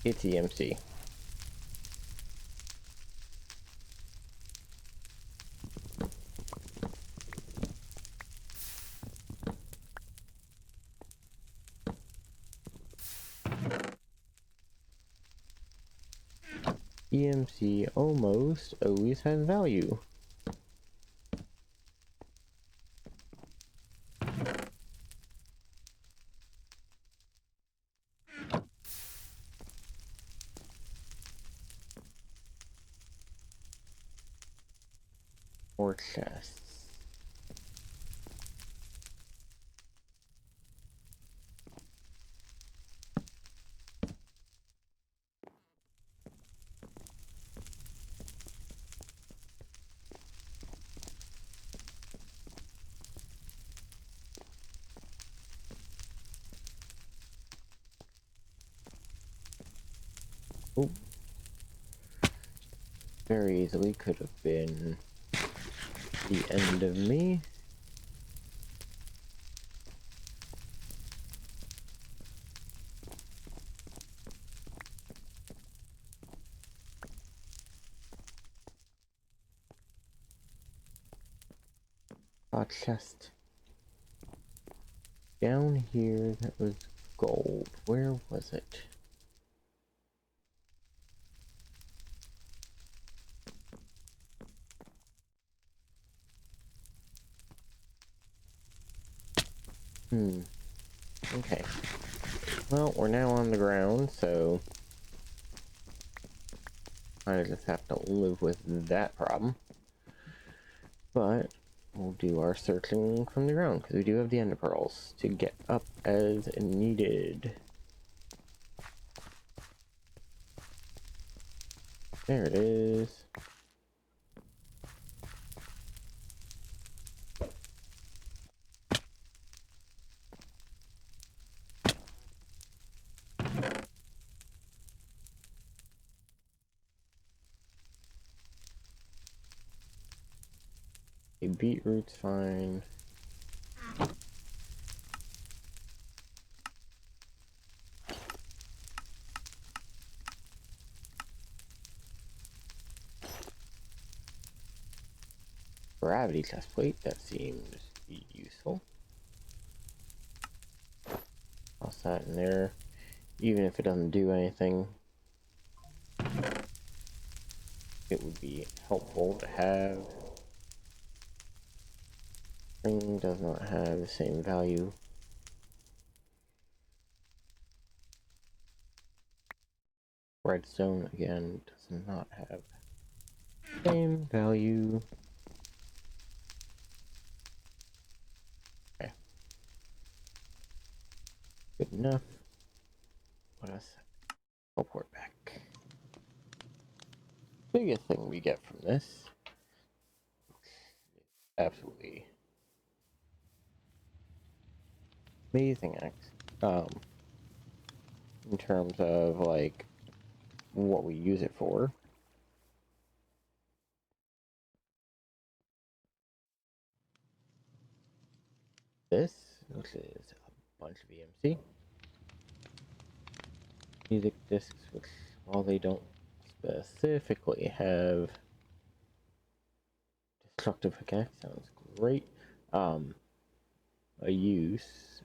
it's EMC. EMC almost always has value. Or chests. Oh, very easily could have been the end of me. A chest down here that was gold. Where was it? Okay. Well, we're now on the ground, so I just have to live with that problem. But we'll do our searching from the ground because we do have the ender pearls to get up as needed. There it is. A beetroot's fine. Gravity chest plate, that seems useful. Toss that in there. Even if it doesn't do anything, it would be helpful to have. Ring does not have the same value. Redstone, again, does not have the same value. Okay. Good enough. What else? Teleport back. Biggest thing we get from this, absolutely amazing, in terms of like what we use it for. This is a bunch of EMC music discs, which while they don't specifically have destructive effects, sounds great. A use.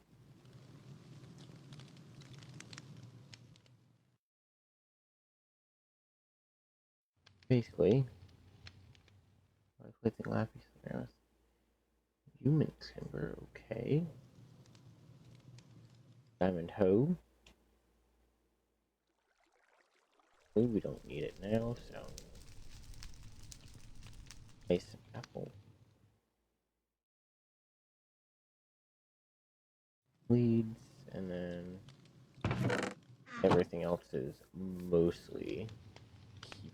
Basically, placing lapis there. Human timber, okay. Diamond hoe. We don't need it now, so place some apple. Leads, and then everything else is mostly keep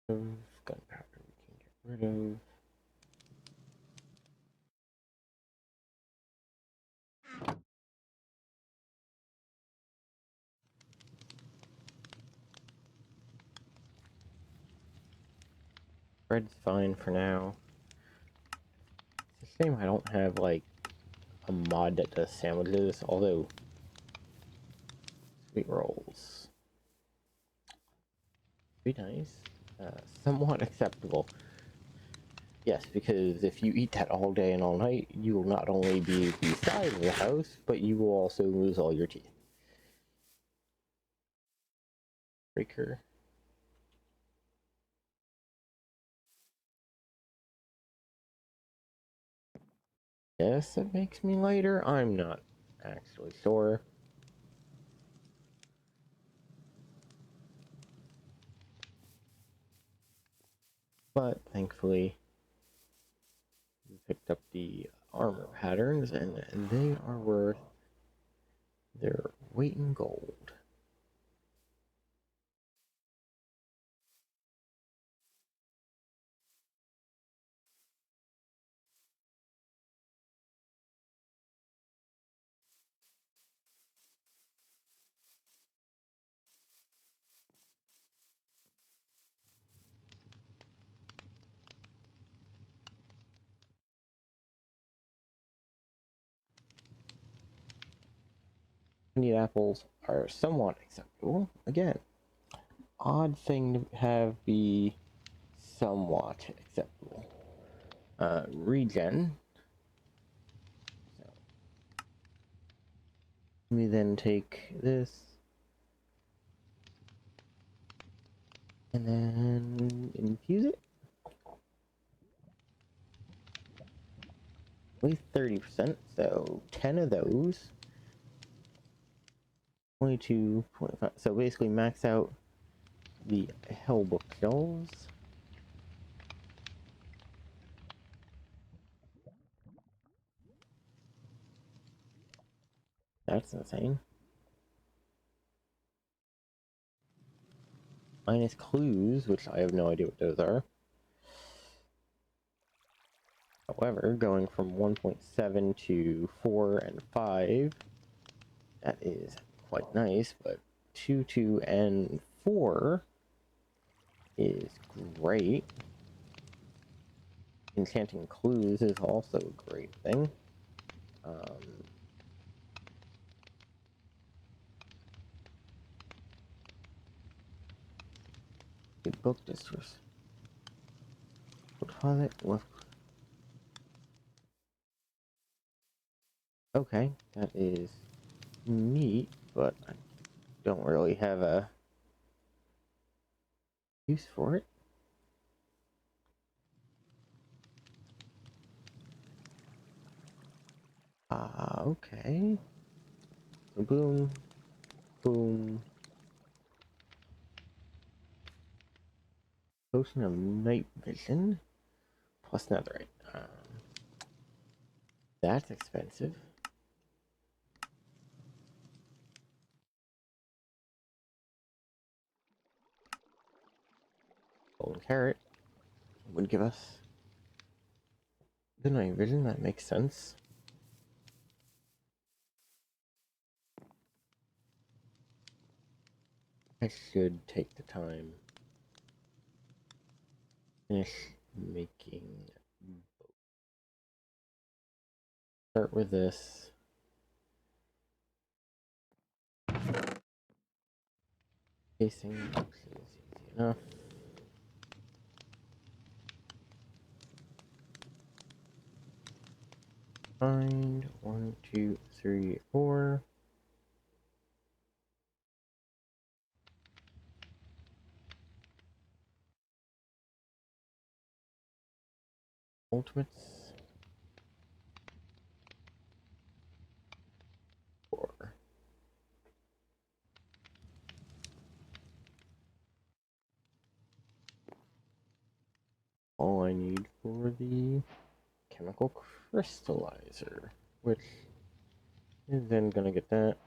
item. Gunpowder we can get rid of. Bread's fine for now. It's a shame I don't have like a mod that does sandwiches, although sweet rolls be nice. Somewhat acceptable. Yes, because if you eat that all day and all night, you will not only be the size of the house, but you will also lose all your teeth. Breaker. Yes, it makes me lighter. I'm not actually sure. But thankfully, we picked up the armor patterns, and they are worth their weight in gold. Candied apples are somewhat acceptable. Again, odd thing to have be somewhat acceptable. Regen. So, let me then take this and then infuse it. Only 30%, so 10 of those. 22.5. So basically max out the hell bookshelves. That's insane. Minus clues, which I have no idea what those are. However, going from 1.7 to 4 and 5, that is quite nice, but 2, 2, and 4 is great. Enchanting clues is also a great thing. The book distress. What? Okay, that is neat, but I don't really have a use for it. Okay. So boom, boom. Potion of night vision plus netherite. That's expensive. Golden carrot would give us the night vision. That makes sense. I should take the time. Finish making. Start with this. Casing is easy enough. Find 1, 2, 3, 4. Ultimates. 4. All I need for the chemical crystallizer, which is then gonna get that.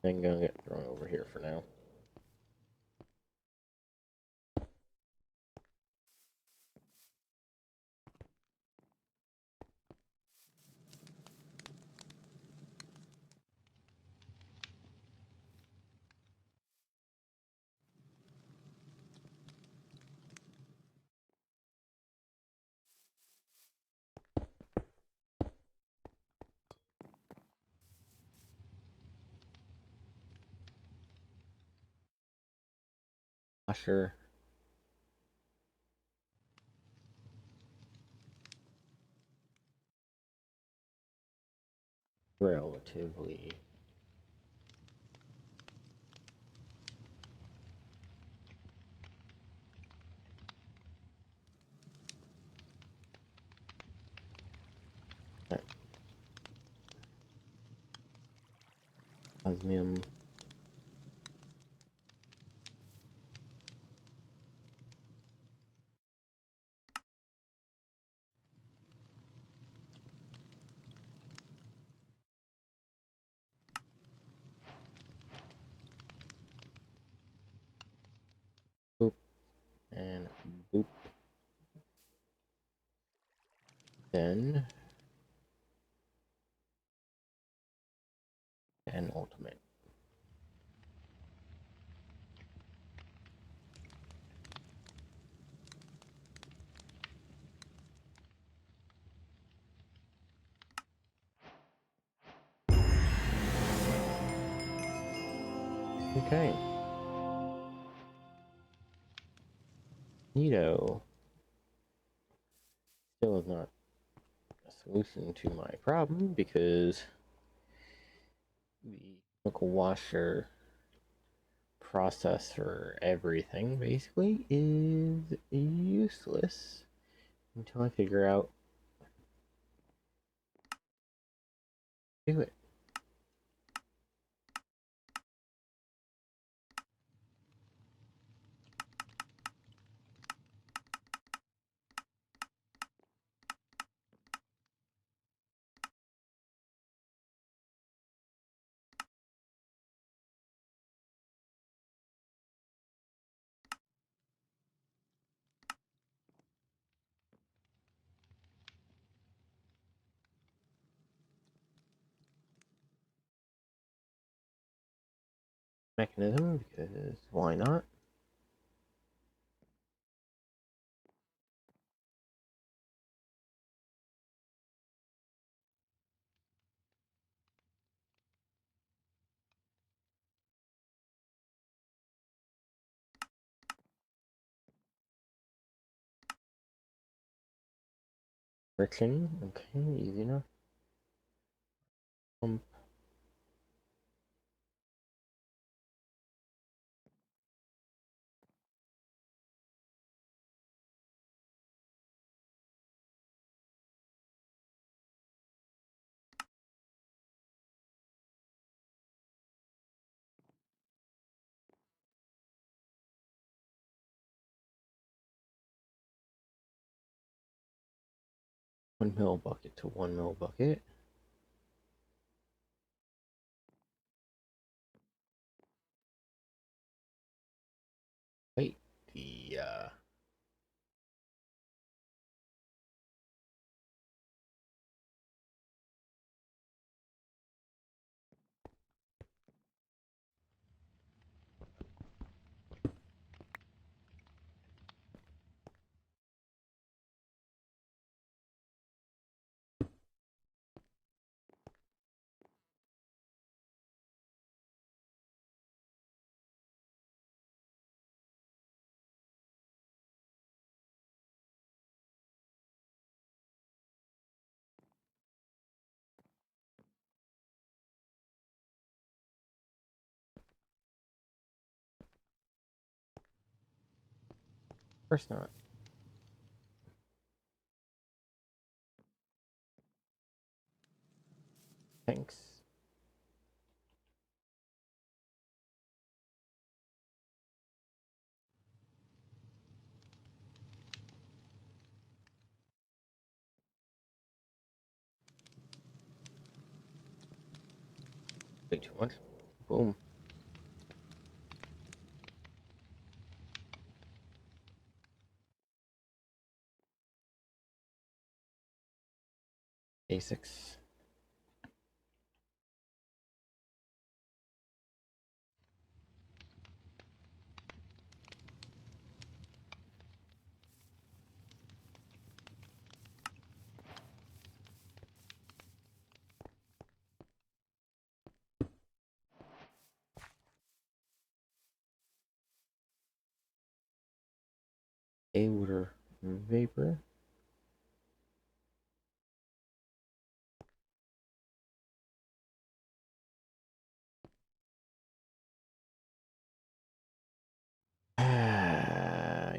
Then gonna get thrown over here for now. Washer. Relatively. Osmium. Boop. And boop. Then. And ultimate. Okay. Neato. Still is not a solution to my problem because the chemical washer process for everything basically is useless until I figure out Do it. Mechanism, because why not? Friction, okay, easy enough. Pump. One mil bucket to 1 mil bucket. Wait, the 1st not. Thanks. Way too much. Boom. A6. A water vapor.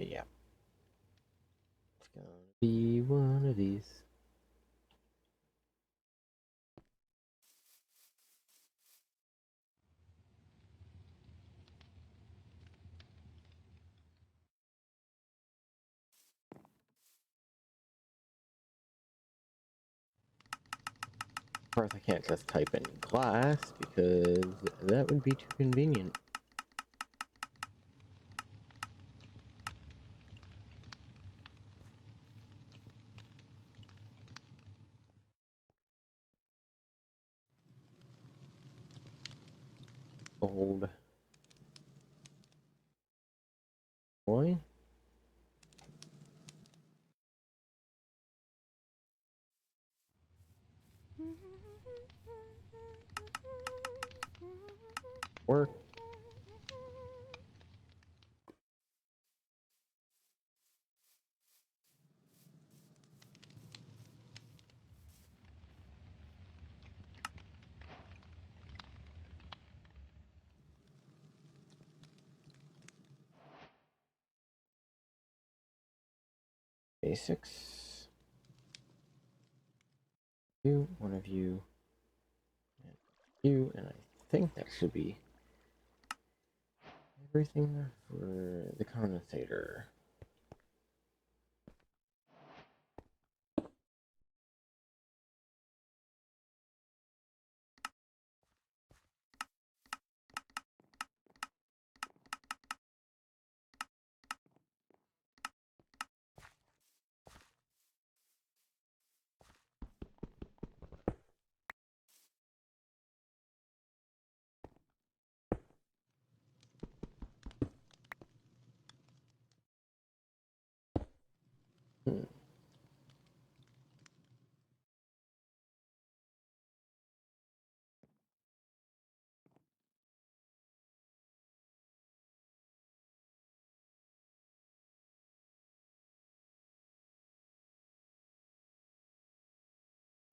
Yeah. It's gonna be one of these. Of course, I can't just type in glass because that would be too convenient. Old boy. Work. Basics. You, one of you. you, and I think that should be everything for the condensator. Hmm.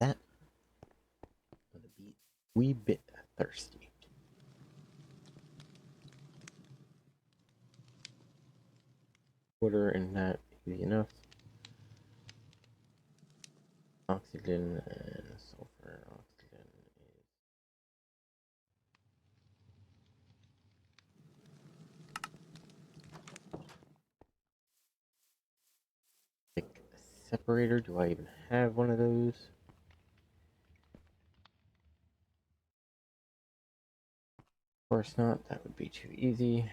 That would be a wee bit thirsty. Water and that easy enough. Oxygen and sulfur. Oxygen is like a separator. Do I even have one of those? Of course not. That would be too easy.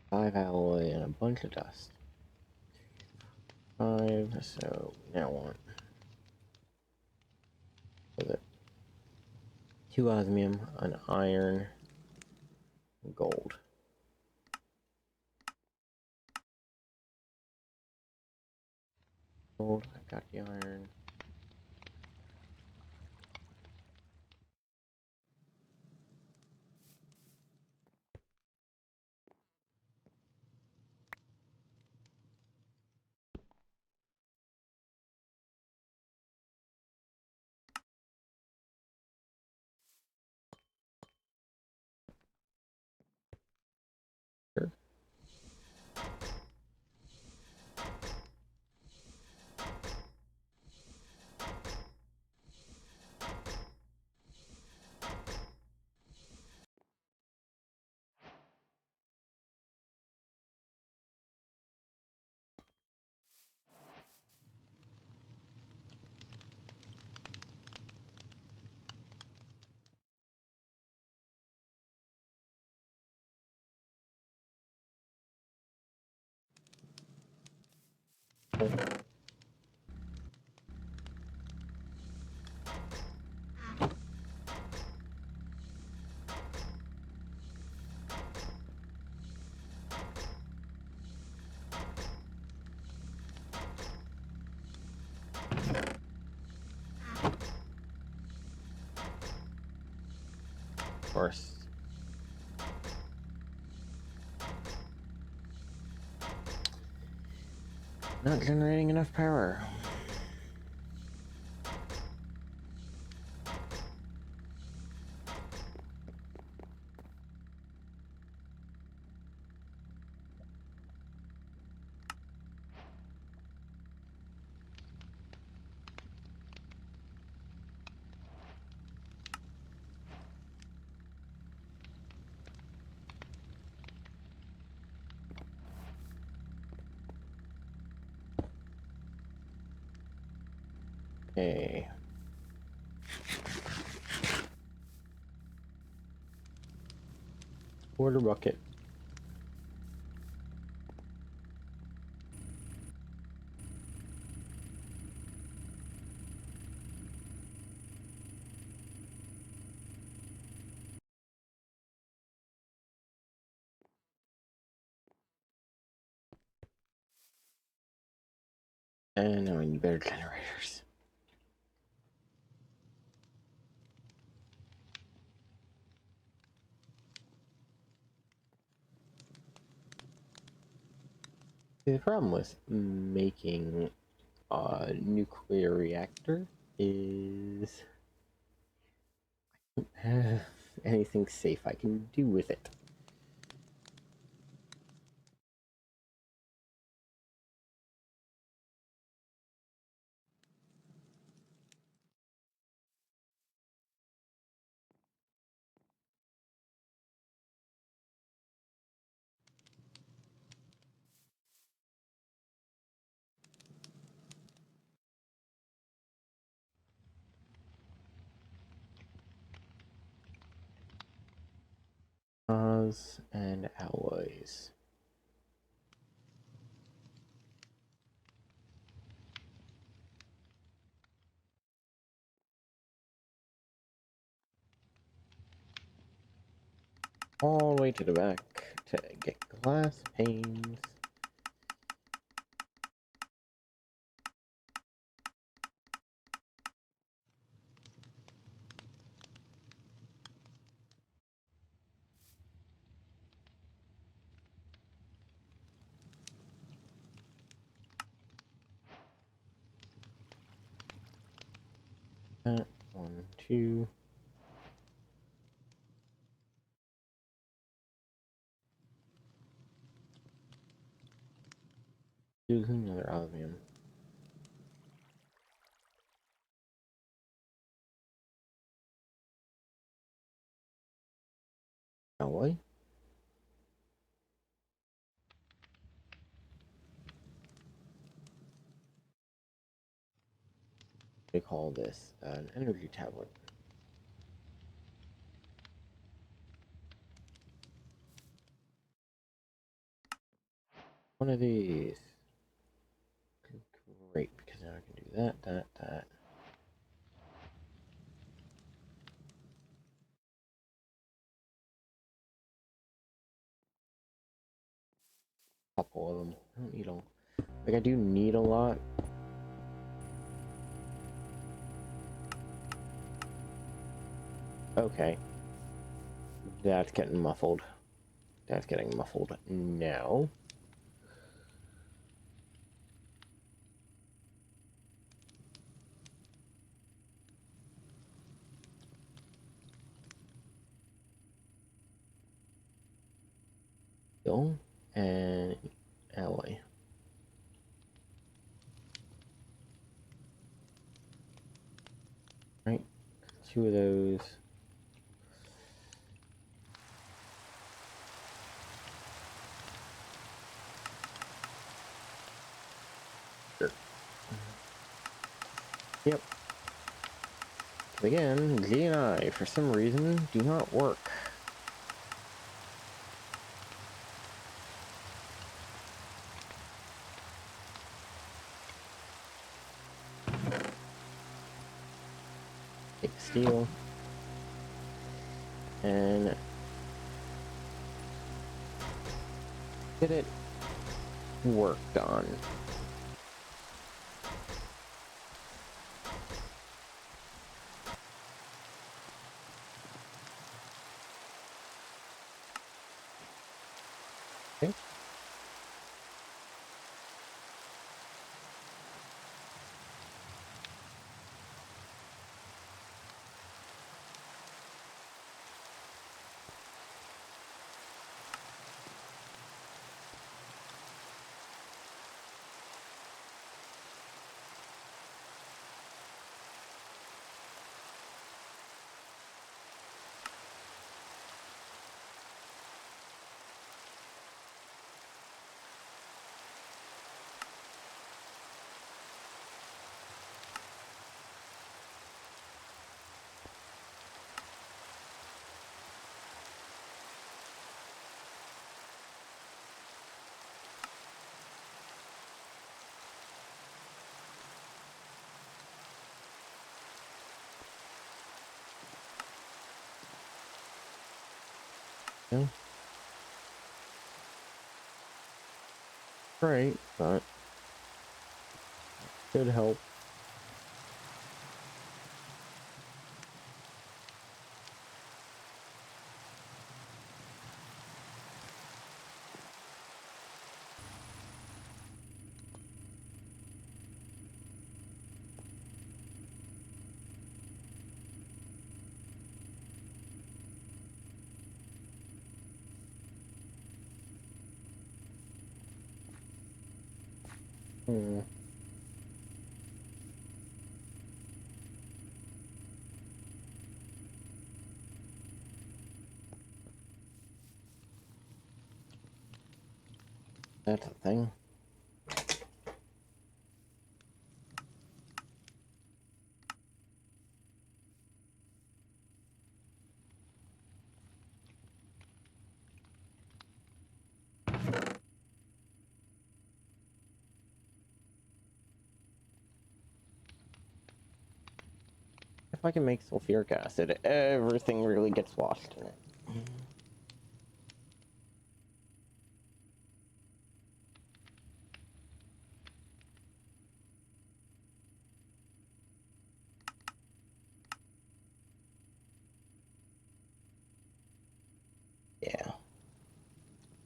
Five alloy and a bunch of dust. Five. So now want with it. 2 osmium, an iron, gold. Gold. I got the iron. Sure. Of course. Not generating enough power. Okay. Water bucket. And now we need better generators. The problem with making a nuclear reactor is I don't have anything safe I can do with it. And alloys. All the way to the back to get glass panes. That one, two. Use another osmium. Alloy. They call this an energy tablet. One of these. Great, because now I can do that. Couple of them. I don't need a like I do need a lot. Okay. That's getting muffled. That's getting muffled now. Steel and alloy. Right. Two of those. Sure. Yep. Again, Z and I, for some reason, do not work. Take steel. And get it worked on. Okay. Yeah. Right, but Should help. Hmm. That's a thing. If I can make sulfuric acid, everything really gets lost in it. Yeah.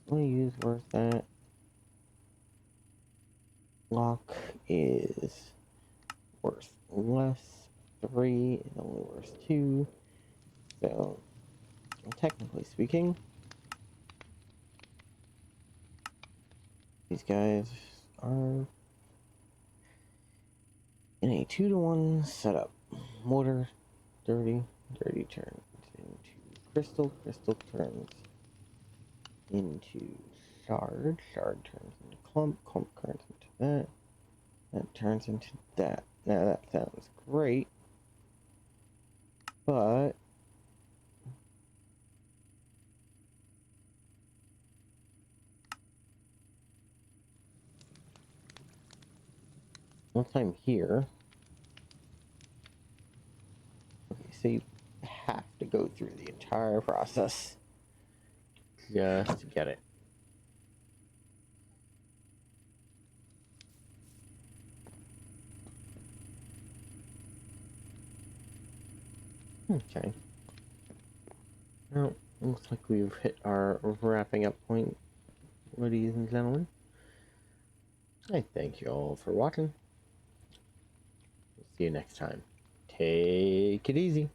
We'll use worth that. Lock is worth less. 3 is only worth 2. So, technically speaking, these guys are in a 2-to-1 setup. Mortar, dirty, dirty turns into crystal, crystal turns into shard, shard turns into clump, clump turns into that, that turns into that. Now that sounds great, but once I'm here, okay, so you have to go through the entire process just to get it. Okay. Well, looks like we've hit our wrapping up point, ladies and gentlemen. I thank you all for watching. See you next time. Take it easy.